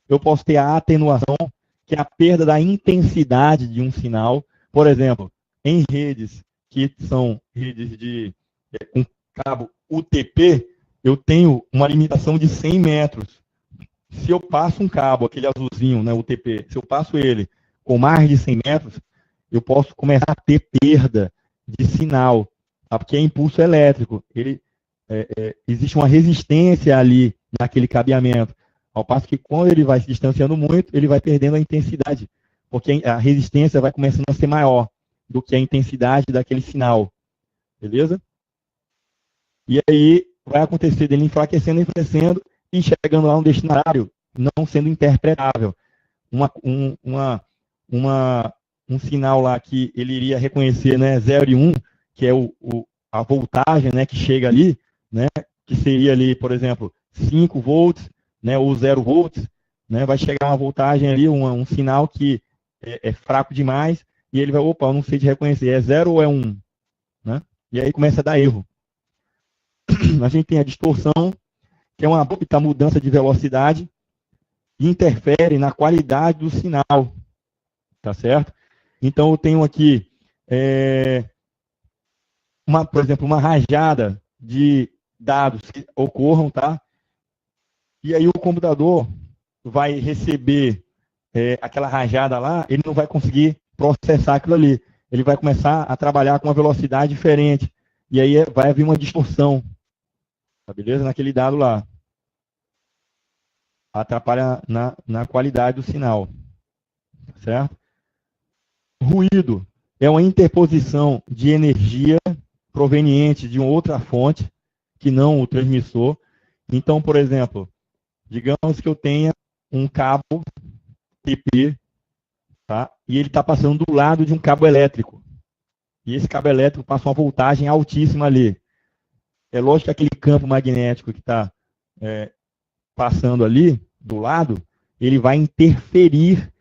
Eu posso ter a atenuação, que é a perda da intensidade de um sinal. Por exemplo, em redes que são redes com cabo UTP, eu tenho uma limitação de 100 metros. Se eu passo um cabo, aquele azulzinho, né, UTP, se eu passo ele com mais de 100 metros, eu posso começar a ter perda de sinal, tá? Porque é impulso elétrico. Existe uma resistência ali naquele cabeamento. Ao passo que quando ele vai se distanciando muito, ele vai perdendo a intensidade, porque a resistência vai começando a ser maior do que a intensidade daquele sinal. Beleza? E aí vai acontecer dele enfraquecendo, enfraquecendo, e chegando lá no destinatário, não sendo interpretável. Um sinal lá que ele iria reconhecer, né, 0 e 1, que é a voltagem, né, que chega ali, né, que seria ali, por exemplo, 5 volts, né, ou 0 volts, né, vai chegar uma voltagem ali, um sinal que é fraco demais, e ele vai, opa, eu não sei de reconhecer, é 0 ou é 1? Né? E aí começa a dar erro. A gente tem a distorção, que é uma abrupta mudança de velocidade e interfere na qualidade do sinal, tá certo? Então, eu tenho aqui, por exemplo, uma rajada de dados que ocorram, tá? E aí o computador vai receber aquela rajada lá, ele não vai conseguir processar aquilo ali. Ele vai começar a trabalhar com uma velocidade diferente. E aí vai haver uma distorção, tá beleza? Naquele dado lá. Atrapalha na qualidade do sinal, certo? Ruído é uma interposição de energia proveniente de uma outra fonte, que não o transmissor. Então, por exemplo, digamos que eu tenha um cabo TP, tá? E ele está passando do lado de um cabo elétrico. E esse cabo elétrico passa uma voltagem altíssima ali. É lógico que aquele campo magnético que está passando ali, do lado, ele vai interferir,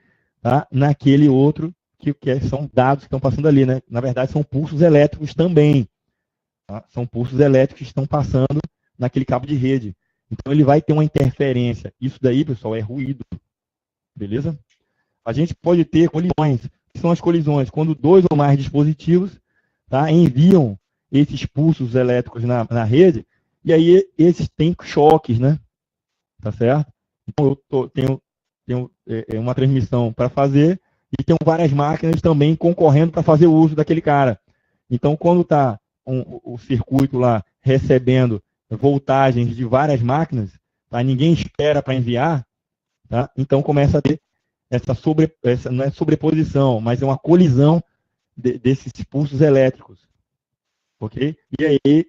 tá, naquele outro, que são dados que estão passando ali, né? Na verdade, são pulsos elétricos também. Tá? São pulsos elétricos que estão passando naquele cabo de rede. Então, ele vai ter uma interferência. Isso daí, pessoal, é ruído. Beleza? A gente pode ter colisões. O que são as colisões? Quando dois ou mais dispositivos, tá, enviam esses pulsos elétricos na rede, e aí esses têm choques, né? Tá certo? Então, eu tenho uma transmissão para fazer e tenho várias máquinas também concorrendo para fazer uso daquele cara. Então, quando está o circuito lá recebendo voltagens de várias máquinas, tá? Ninguém espera para enviar, tá? Então começa a ter essa não é sobreposição, mas é uma colisão desses pulsos elétricos. Ok? E aí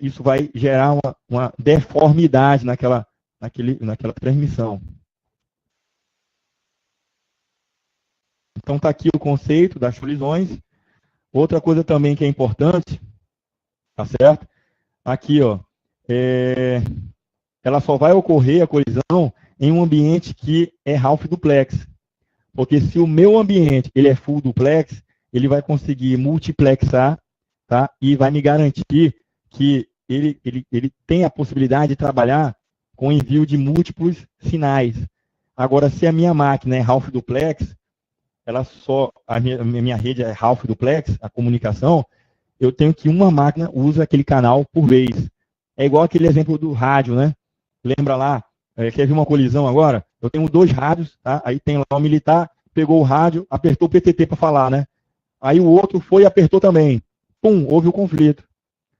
isso vai gerar uma deformidade naquela transmissão. Então está aqui o conceito das colisões. Outra coisa também que é importante, tá certo? Aqui, ó, ela só vai ocorrer a colisão em um ambiente que é half duplex. Porque se o meu ambiente ele é full duplex, ele vai conseguir multiplexar, tá? E vai me garantir que ele tem a possibilidade de trabalhar com envio de múltiplos sinais. Agora, se a minha máquina é half duplex, a minha rede é half duplex, a comunicação, eu tenho que uma máquina use aquele canal por vez. É igual aquele exemplo do rádio, né? Lembra lá? Quer ver uma colisão agora? Eu tenho 2 rádios, tá? Aí tem lá o militar, pegou o rádio, apertou o PTT para falar, né? Aí o outro foi e apertou também. Pum, houve o conflito,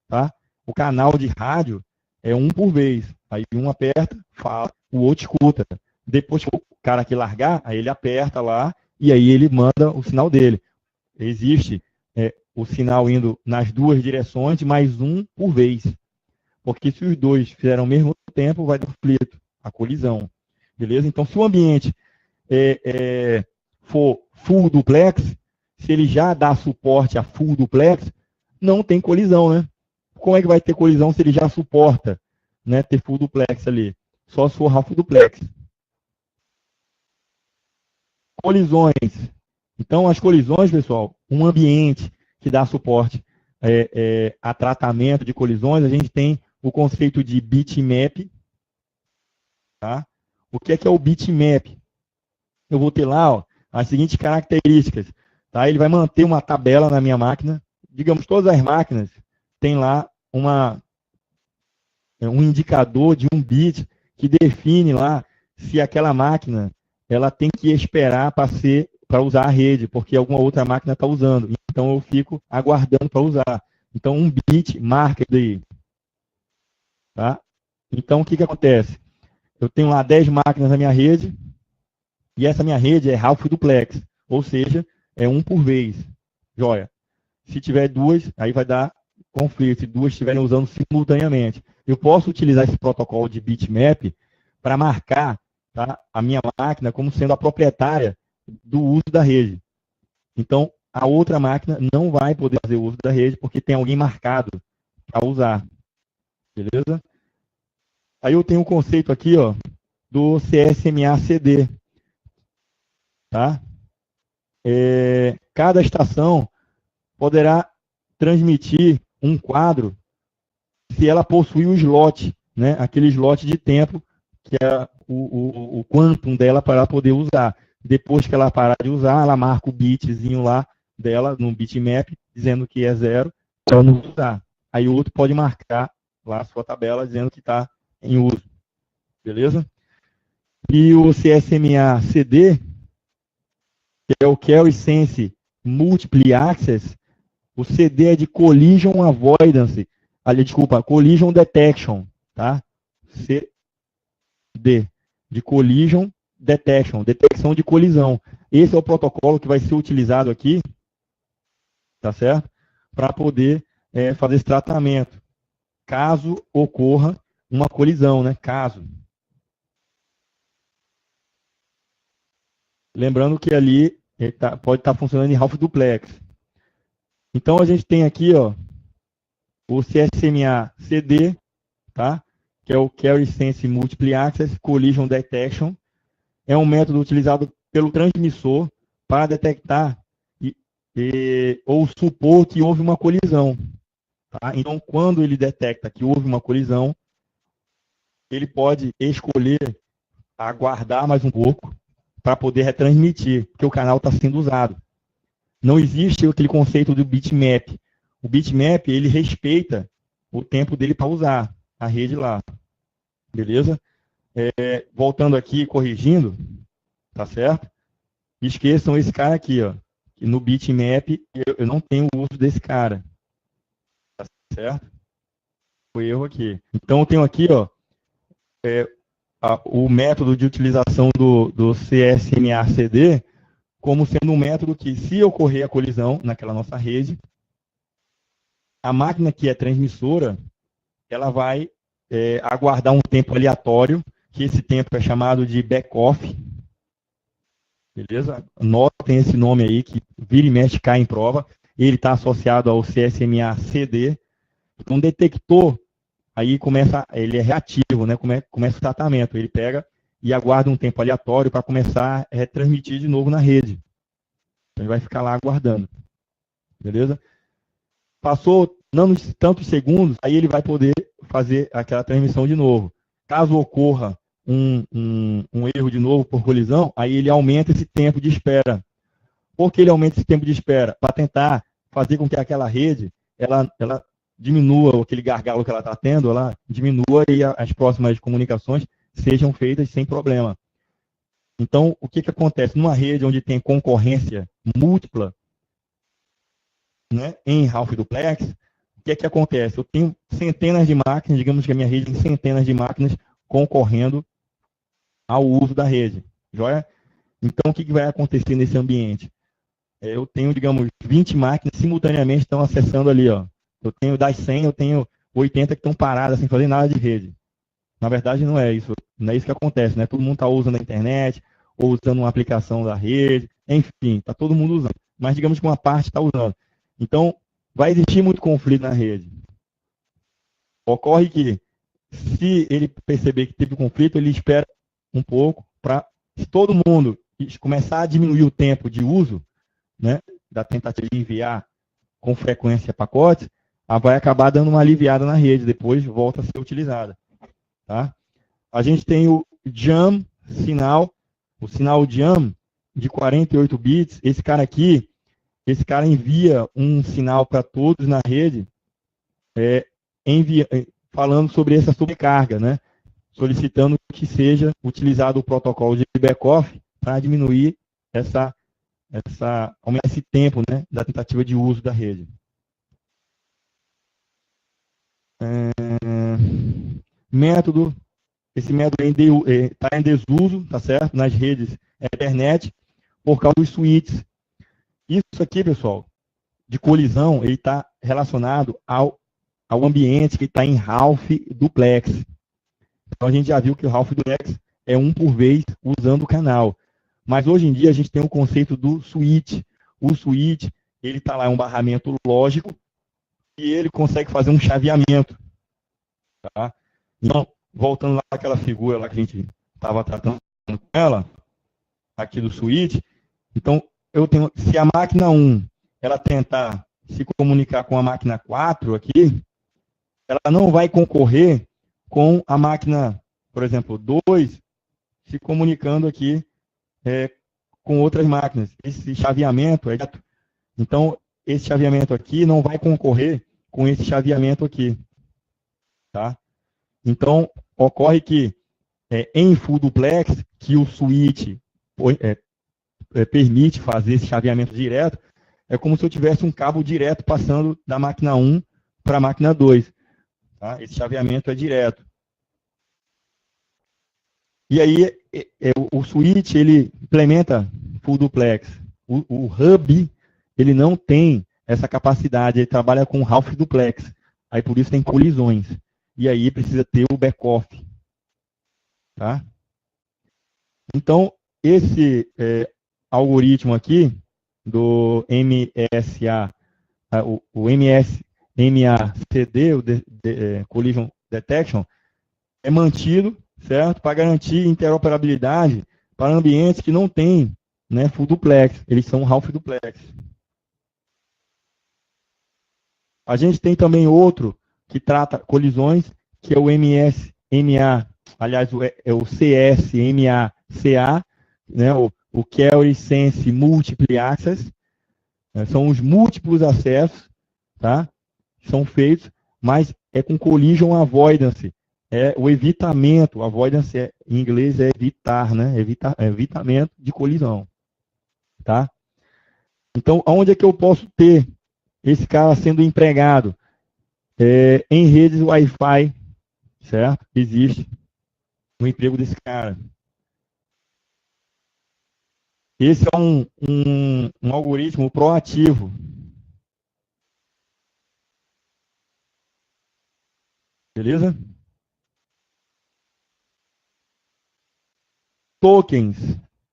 tá? O canal de rádio é um por vez. Aí um aperta, fala, o outro escuta. Depois que o cara que largar, aí ele aperta lá e aí ele manda o sinal dele. Existe o sinal indo nas 2 direções, mais um por vez. Porque se os 2 fizerem ao mesmo tempo, vai dar conflito, a colisão. Beleza? Então, se o ambiente for full duplex, se ele já dá suporte a full duplex, não tem colisão, né? como é que vai ter colisão se ele já suporta, né, ter full duplex ali? Só se for half duplex. Colisões. Então, as colisões, pessoal, um ambiente que dá suporte a tratamento de colisões, a gente tem o conceito de bitmap. Tá? O que é o bitmap? Eu vou ter lá, ó, as seguintes características. Tá? Ele vai manter uma tabela na minha máquina. Digamos, todas as máquinas têm lá um indicador de um bit que define lá se aquela máquina ela tem que esperar para usar a rede, porque alguma outra máquina está usando. Então, eu fico aguardando para usar. Então, um bit marca isso aí. Tá? Então, o que acontece? Eu tenho lá 10 máquinas na minha rede, e essa minha rede é half duplex, ou seja, é um por vez. Joia. Se tiver duas, aí vai dar conflito, se duas estiverem usando simultaneamente. Eu posso utilizar esse protocolo de bitmap para marcar, tá, a minha máquina como sendo a proprietária do uso da rede. Então, a outra máquina não vai poder fazer uso da rede porque tem alguém marcado para usar. Beleza? Aí eu tenho um conceito aqui, ó, do CSMA-CD. Tá? Cada estação poderá transmitir um quadro se ela possuir o slot, né? Aquele slot de tempo que é o quantum dela para ela poder usar. Depois que ela parar de usar, ela marca o bitzinho lá dela no bitmap, dizendo que é 0, para não usar. Aí o outro pode marcar lá a sua tabela dizendo que está em uso. Beleza? E o CSMA-CD, que é o Carry Sense Multiple Access, o CD é de Collision Avoidance, Collision Detection, tá? CD, de Collision Detection, detecção de colisão. Esse é o protocolo que vai ser utilizado aqui, tá certo? Para poder fazer esse tratamento, caso ocorra uma colisão, né? Caso. Lembrando que ali pode estar funcionando em half duplex. Então, a gente tem aqui, ó, o CSMA-CD, tá? Que é o Carry Sense Multiple Access Collision Detection. É um método utilizado pelo transmissor para detectar ou supor que houve uma colisão. Tá? Então, quando ele detecta que houve uma colisão, ele pode escolher aguardar mais um pouco para poder retransmitir, porque o canal está sendo usado. Não existe aquele conceito do bitmap. O bitmap, ele respeita o tempo dele para usar a rede lá. Beleza? Voltando aqui, corrigindo, tá certo? Esqueçam esse cara aqui, ó. Que no bitmap, eu não tenho uso desse cara. Tá certo? Foi erro aqui. Então, eu tenho aqui, ó, o método de utilização do CSMA-CD como sendo um método que, se ocorrer a colisão naquela nossa rede, a máquina que é transmissora, ela vai aguardar um tempo aleatório, que esse tempo é chamado de back-off. Beleza? Notem esse nome aí, que vira e mexe cai em prova. Ele está associado ao CSMA-CD. Então, detector, aí ele é reativo, né? Começa o tratamento. Ele pega e aguarda um tempo aleatório para começar a retransmitir de novo na rede. Então, ele vai ficar lá aguardando. Beleza? Passou tantos segundos, aí ele vai poder fazer aquela transmissão de novo. Caso ocorra um erro de novo por colisão, aí ele aumenta esse tempo de espera. Por que ele aumenta esse tempo de espera? Para tentar fazer com que aquela rede ela diminua aquele gargalo que ela está tendo, ela diminua e as próximas comunicações sejam feitas sem problema. Então, o que acontece? Numa rede onde tem concorrência múltipla, né, em half duplex, o que acontece? Eu tenho centenas de máquinas, digamos que a minha rede tem centenas de máquinas concorrendo ao uso da rede. Joia? Então, o que vai acontecer nesse ambiente? Eu tenho, digamos, 20 máquinas simultaneamente estão acessando ali, ó. Eu tenho das 100, eu tenho 80 que estão paradas sem fazer nada de rede. Na verdade, não é isso que acontece, né? Todo mundo está usando a internet, ou usando uma aplicação da rede, enfim, está todo mundo usando. Mas digamos que uma parte está usando. Então, vai existir muito conflito na rede. Ocorre que, se ele perceber que teve conflito, ele espera um pouco para, se todo mundo começar a diminuir o tempo de uso, né, da tentativa de enviar com frequência pacotes, vai acabar dando uma aliviada na rede, depois volta a ser utilizada. Tá? A gente tem o jam sinal, o sinal jam de 48 bits. Esse cara envia um sinal para todos na rede, falando sobre essa sobrecarga, né? Solicitando que seja utilizado o protocolo de backoff para diminuir aumentar esse tempo, né, da tentativa de uso da rede. Método, esse método está em desuso, tá certo? Nas redes Ethernet, por causa dos switches. Isso aqui, pessoal, de colisão, ele está relacionado ao ambiente que está em Half Duplex. Então, a gente já viu que o Half Duplex é um por vez usando o canal. Mas, hoje em dia, a gente tem o conceito do switch. O switch, ele está lá, é um barramento lógico, e ele consegue fazer um chaveamento. Tá? Então, voltando lá àquela figura lá que a gente estava tratando com ela, aqui do switch, então, se a máquina 1 ela tentar se comunicar com a máquina 4 aqui, ela não vai concorrer com a máquina, por exemplo, 2, se comunicando aqui com outras máquinas. Esse chaveamento então, esse chaveamento aqui não vai concorrer com esse chaveamento aqui. Tá? Então, ocorre que em full duplex, que o switch permite fazer esse chaveamento direto, é como se eu tivesse um cabo direto passando da máquina 1 para a máquina 2. Tá? Esse chaveamento é direto. E aí, o switch, ele implementa full duplex. O hub, ele não tem essa capacidade, ele trabalha com half duplex. Aí, por isso, tem colisões. E aí, precisa ter o backoff. Tá? Então, esse algoritmo aqui, do MSA, o MACD, o Collision Detection, é mantido, certo? Para garantir interoperabilidade para ambientes que não têm, né, full duplex, eles são half duplex. A gente tem também outro que trata colisões, que é o o CSMACA, né, o Carry Sense Multiple Access, são os múltiplos acessos, tá? São feitos, mas é com collision avoidance, o evitamento, avoidance em inglês é evitar, né? Evitamento de colisão, tá? Então, aonde é que eu posso ter esse cara sendo empregado? Em redes Wi-Fi, certo? Existe o emprego desse cara. Esse é um algoritmo proativo. Beleza? Tokens.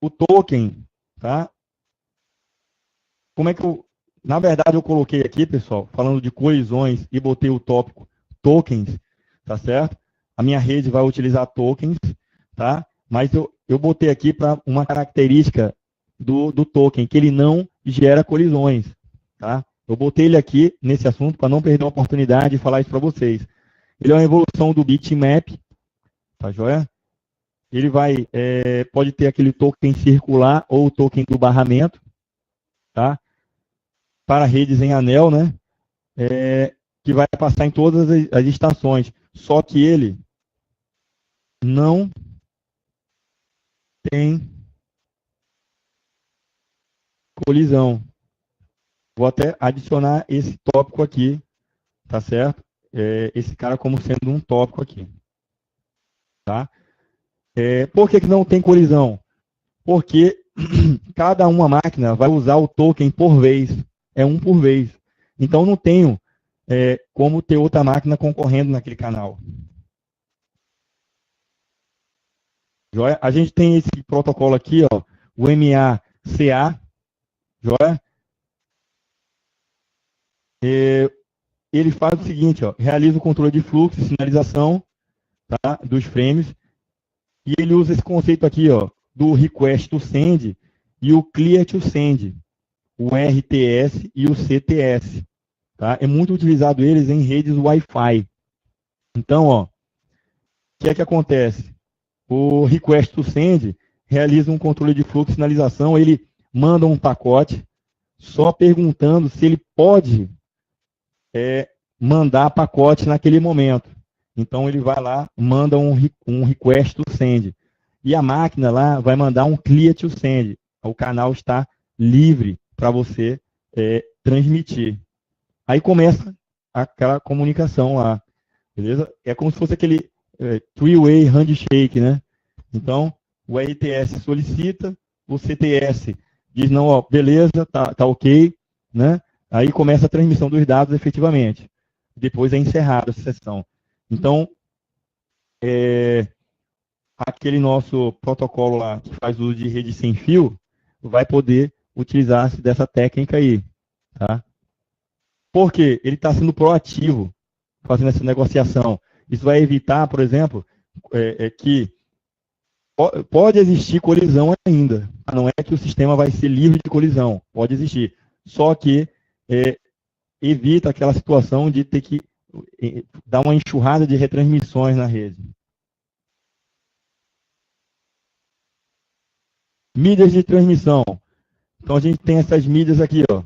O token, tá? Como é que na verdade, eu coloquei aqui, pessoal, falando de colisões e botei o tópico tokens, tá certo? A minha rede vai utilizar tokens, tá? Mas eu botei aqui para uma característica do token, que ele não gera colisões, tá? Eu botei ele aqui nesse assunto para não perder a oportunidade de falar isso para vocês. Ele é uma evolução do bitmap, tá joia? Ele pode ter aquele token circular ou o token do barramento, tá? Para redes em anel, né? Que vai passar em todas as estações. Só que ele não tem colisão. Vou até adicionar esse tópico aqui, tá certo? Esse cara como sendo um tópico aqui. Tá? Por que não tem colisão? Porque cada uma máquina vai usar o token por vez. É um por vez. Então, não tenho como ter outra máquina concorrendo naquele canal. Joia? A gente tem esse protocolo aqui, ó, o MACA, joia? ele faz o seguinte, ó, realiza o controle de fluxo e sinalização, tá, dos frames, e ele usa esse conceito aqui, ó, do request to send e o clear to send, o RTS e o CTS. Tá? É muito utilizado eles em redes Wi-Fi. Então, ó, o que é que acontece? O request to send realiza um controle de fluxo e sinalização, ele manda um pacote só perguntando se ele pode mandar pacote naquele momento. Então, ele vai lá, manda um request to send. E a máquina lá vai mandar um clear to send. O canal está livre para você transmitir. Aí começa aquela comunicação lá, beleza? É como se fosse aquele three-way handshake, né? Então, o RTS solicita, o CTS diz, não, ó, beleza, tá ok, né? Aí começa a transmissão dos dados efetivamente. Depois é encerrada a sessão. Então, aquele nosso protocolo lá, que faz uso de rede sem fio, vai poder utilizar-se dessa técnica aí, tá? Por quê? Ele está sendo proativo, fazendo essa negociação. Isso vai evitar, por exemplo, que pode existir colisão ainda. Não é que o sistema vai ser livre de colisão, pode existir. Só que evita aquela situação de ter que dar uma enxurrada de retransmissões na rede. Mídias de transmissão. Então, a gente tem essas mídias aqui, ó.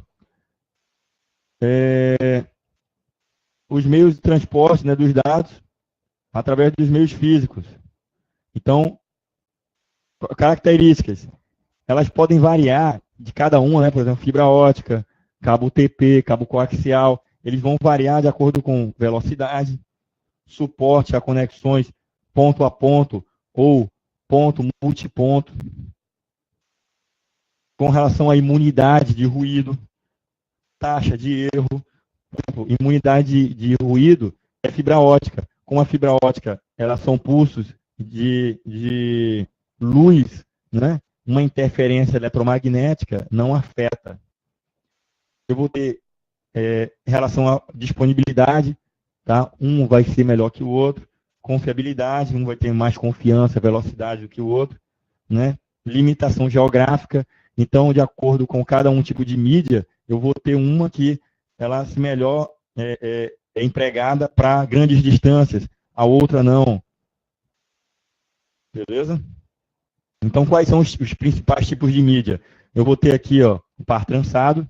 Os meios de transporte, né, dos dados através dos meios físicos. Então, características. Elas podem variar de cada uma, né? Por exemplo, fibra ótica, cabo UTP, cabo coaxial. Eles vão variar de acordo com velocidade, suporte a conexões ponto a ponto ou ponto multiponto. Com relação à imunidade de ruído, taxa de erro. Imunidade de ruído é fibra ótica. Como a fibra ótica, elas são pulsos de luz, né? Uma interferência eletromagnética não afeta. Eu vou ter em relação à disponibilidade, tá? Um vai ser melhor que o outro. Confiabilidade, um vai ter mais confiança, velocidade do que o outro, né? Limitação geográfica. Então, de acordo com cada um tipo de mídia, eu vou ter uma que ela se melhor é empregada para grandes distâncias, a outra não. Beleza? Então, quais são os principais tipos de mídia? Eu vou ter aqui, ó, o par trançado,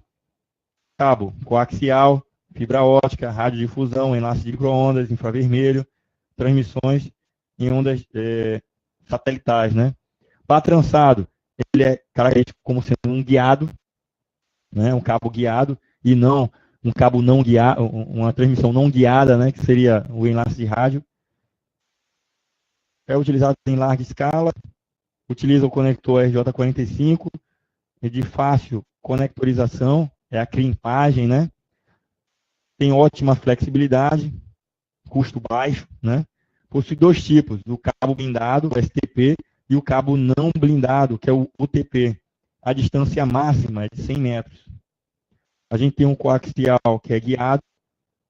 cabo coaxial, fibra ótica, radiodifusão, enlace de microondas, infravermelho, transmissões em ondas satelitais, né? Par trançado, ele é característico como sendo um guiado, né? Um cabo guiado, e não um cabo não guiado, uma transmissão não guiada, né? Que seria o enlace de rádio. É utilizado em larga escala, utiliza o conector RJ45, é de fácil conectorização, é a crimpagem, né? Tem ótima flexibilidade, custo baixo, né? Possui dois tipos, o cabo blindado, o STP, e o cabo não blindado, que é o UTP. A distância máxima é de 100 metros. A gente tem um coaxial, que é guiado,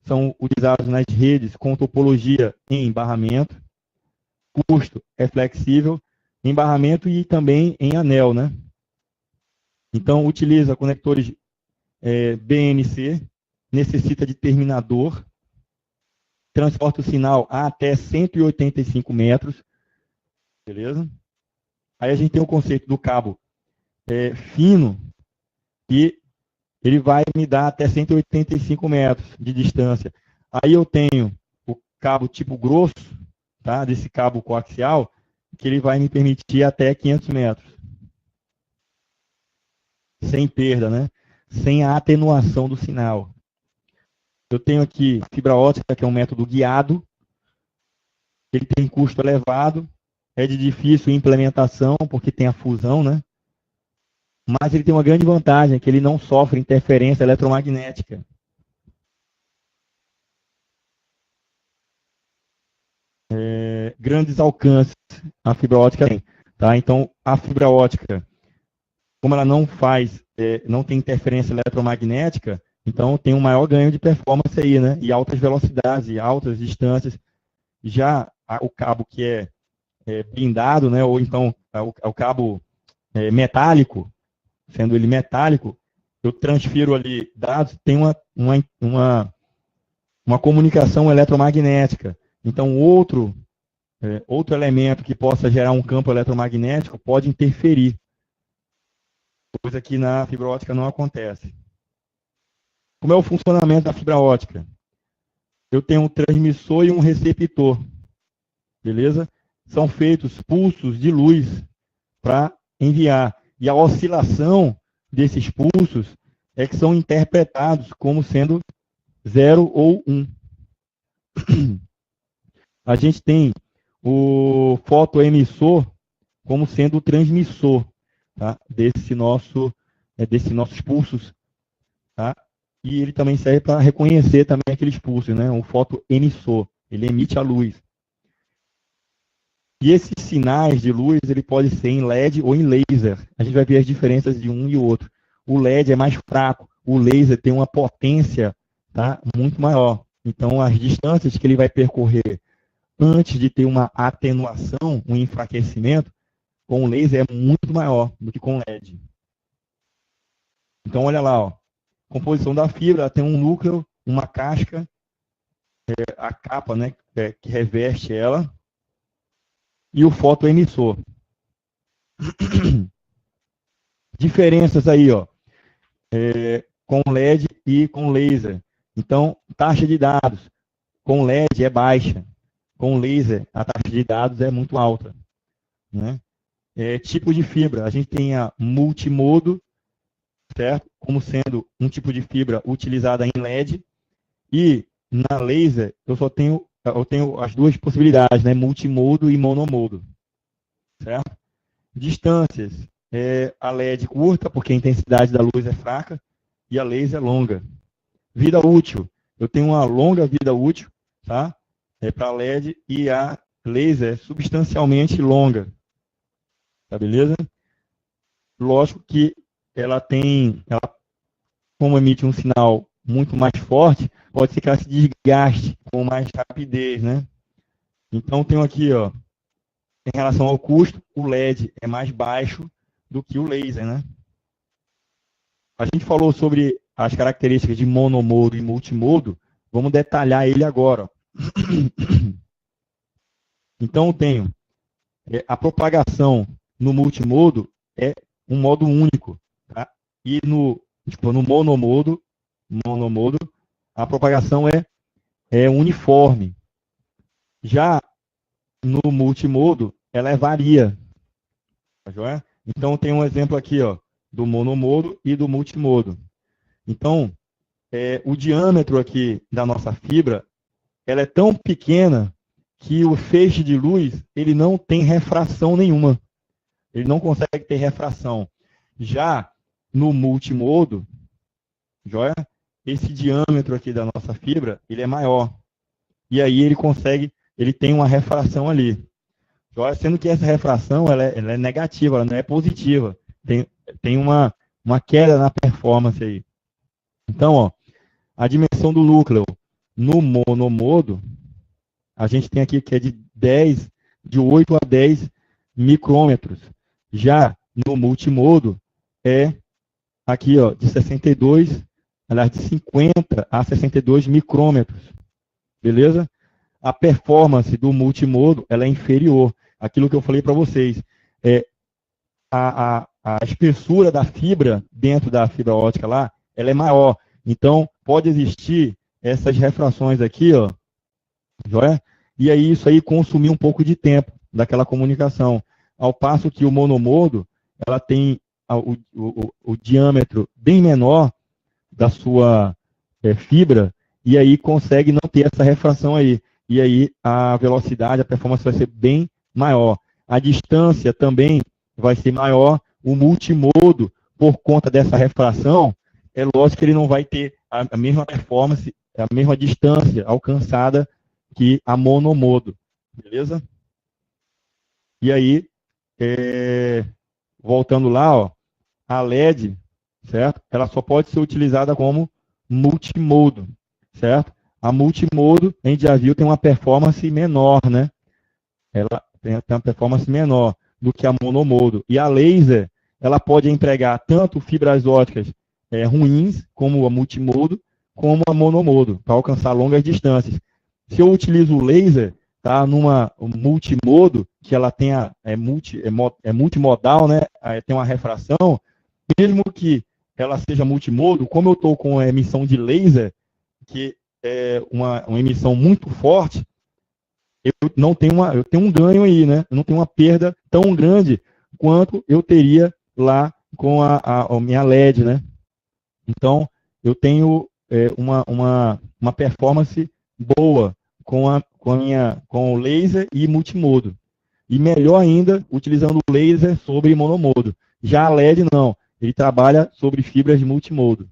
são utilizados nas redes com topologia em embarramento. Custo é flexível, em barramento e também em anel, né? Então, utiliza conectores BNC, necessita de terminador, transporta o sinal a até 185 metros, beleza? Aí a gente tem o conceito do cabo fino, que ele vai me dar até 185 metros de distância. Aí eu tenho o cabo tipo grosso, tá? Desse cabo coaxial, que ele vai me permitir até 500 metros. Sem perda, né? Sem a atenuação do sinal. Eu tenho aqui fibra ótica, que é um método guiado. Ele tem custo elevado, é de difícil implementação, porque tem a fusão, né? Mas ele tem uma grande vantagem, que ele não sofre interferência eletromagnética. Grandes alcances a fibra ótica tem. Tá? Então, a fibra ótica, como ela não faz, não tem interferência eletromagnética, Então, tem um maior ganho de performance aí, né? E altas velocidades e altas distâncias. Já o cabo que é blindado, né? Ou então o cabo metálico, sendo ele metálico, eu transfiro ali dados, tem uma comunicação eletromagnética. Então, outro elemento que possa gerar um campo eletromagnético pode interferir, coisa que na fibra ótica não acontece. Como é o funcionamento da fibra ótica? Eu tenho um transmissor e um receptor, beleza? São feitos pulsos de luz para enviar. E a oscilação desses pulsos é que são interpretados como sendo 0 ou 1. A gente tem o fotoemissor como sendo o transmissor, tá? desses nossos pulsos, tá? E ele também serve para reconhecer também aqueles pulsos, né? O fotoemissor, ele emite a luz. E esses sinais de luz, ele pode ser em LED ou em laser. A gente vai ver as diferenças de um e outro. O LED é mais fraco, o laser tem uma potência, tá, muito maior. Então, as distâncias que ele vai percorrer antes de ter uma atenuação, um enfraquecimento, com o laser é muito maior do que com o LED. Então, olha lá, ó. Composição da fibra, ela tem um núcleo, uma casca, a capa, né, que reveste ela, e o fotoemissor. Diferenças aí, ó, com LED e com laser. Então, taxa de dados com LED é baixa, com laser a taxa de dados é muito alta, né? Tipo de fibra, a gente tem a multimodo, certo? Como sendo um tipo de fibra utilizada em LED, e na laser eu tenho as duas possibilidades, né? Multimodo e monomodo, certo? Distâncias, a LED curta, porque a intensidade da luz é fraca, e a laser é longa. Vida útil, eu tenho uma longa vida útil, tá? Para LED, e a laser é substancialmente longa, tá beleza? Lógico que ela como emite um sinal muito mais forte, pode ser que ela se desgaste com mais rapidez, né? Então, tenho aqui, ó, em relação ao custo, o LED é mais baixo do que o laser, né? A gente falou sobre as características de monomodo e multimodo, vamos detalhar ele agora. Então, eu tenho a propagação no multimodo é um modo único, tá? E no monomodo, a propagação é uniforme. Já no multimodo, ela varia. Tá joia? Então, tem um exemplo aqui, ó, do monomodo e do multimodo. Então, o diâmetro aqui da nossa fibra, ela é tão pequena que o feixe de luz, ele não tem refração nenhuma. Ele não consegue ter refração. Já no multimodo, joia? Esse diâmetro aqui da nossa fibra, ele é maior. E aí ele tem uma refração ali. Joia? Sendo que essa refração, ela é negativa, ela não é positiva. Tem uma queda na performance aí. Então, ó, a dimensão do núcleo no monomodo, a gente tem aqui que é de 8 a 10 micrômetros. Já no multimodo, aqui, ó, de 50 a 62 micrômetros. Beleza? A performance do multimodo, ela é inferior. Aquilo que eu falei para vocês. A espessura da fibra dentro da fibra ótica lá, ela é maior. Então, pode existir essas refrações aqui, ó, joia? E aí isso aí consumir um pouco de tempo daquela comunicação. Ao passo que o monomodo, ela tem o diâmetro bem menor da sua fibra, e aí consegue não ter essa refração aí. E aí a velocidade, a performance vai ser bem maior. A distância também vai ser maior. O multimodo, por conta dessa refração, é lógico que ele não vai ter a mesma performance, a mesma distância alcançada que a monomodo. Beleza? E aí, voltando lá, ó, a LED, certo? Ela só pode ser utilizada como multimodo, certo? A multimodo, a gente já viu, tem uma performance menor, né? Ela tem uma performance menor do que a monomodo. E a laser, ela pode empregar tanto fibras óticas ruins, como a multimodo, como a monomodo, para alcançar longas distâncias. Se eu utilizo o laser, tá, numa multimodo, que ela tenha, multimodal, né, tem uma refração, mesmo que ela seja multimodo, como eu estou com a emissão de laser, que é uma emissão muito forte, eu tenho um ganho aí, né? Eu não tenho uma perda tão grande quanto eu teria lá com a minha LED, né? Então, eu tenho uma performance boa com o laser e multimodo. E melhor ainda, utilizando o laser sobre monomodo. Já a LED não, ele trabalha sobre fibras de multimodo.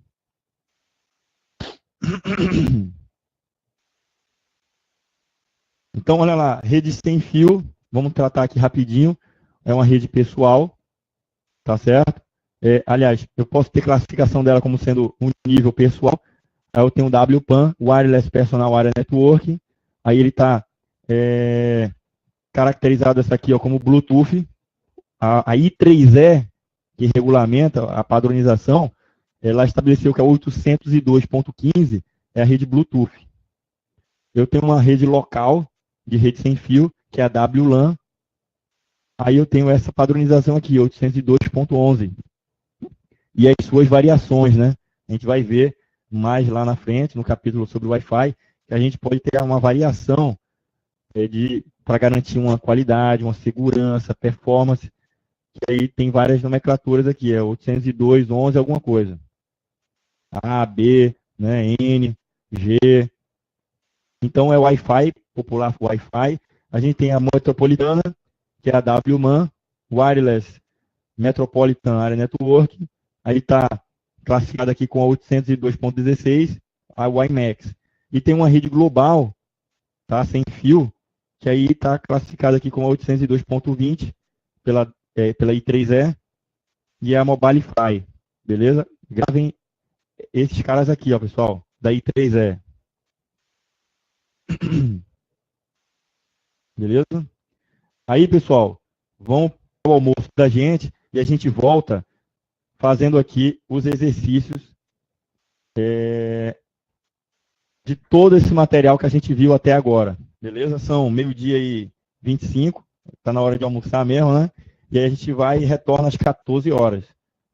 Então, olha lá, rede sem fio, vamos tratar aqui rapidinho. É uma rede pessoal, tá certo? Aliás, eu posso ter classificação dela como sendo um nível pessoal. Aí eu tenho o WPAN, Wireless Personal Area Network. Aí ele está caracterizado essa aqui ó, como Bluetooth. A I3E, que regulamenta a padronização, ela estabeleceu que a 802.15 é a rede Bluetooth. Eu tenho uma rede local de rede sem fio, que é a WLAN. Aí eu tenho essa padronização aqui, 802.11. E as suas variações, né? A gente vai ver mais lá na frente, no capítulo sobre o Wi-Fi, que a gente pode ter uma variação para garantir uma qualidade, uma segurança, performance. E aí tem várias nomenclaturas aqui, 802.11 alguma coisa. A, B, né, N, G. Então é Wi-Fi, popular Wi-Fi. A gente tem a metropolitana, que é a WMAN, Wireless Metropolitan Area Network. Aí está classificada aqui com a 802.16, a WiMAX. E tem uma rede global, tá, sem fio, que aí está classificada aqui com a 802.20 pela I3E e a MobileFi, beleza? Gravem esses caras aqui, ó, pessoal, da I3E, beleza? Aí, pessoal, vão para o almoço da gente e a gente volta fazendo aqui os exercícios de todo esse material que a gente viu até agora. Beleza? São meio-dia e 25, está na hora de almoçar mesmo, né? E aí a gente vai e retorna às 14 horas.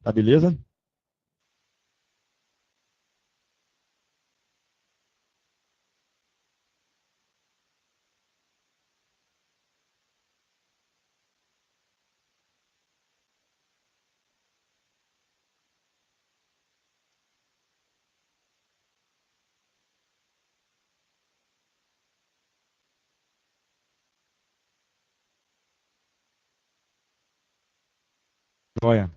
Tá beleza? Joia.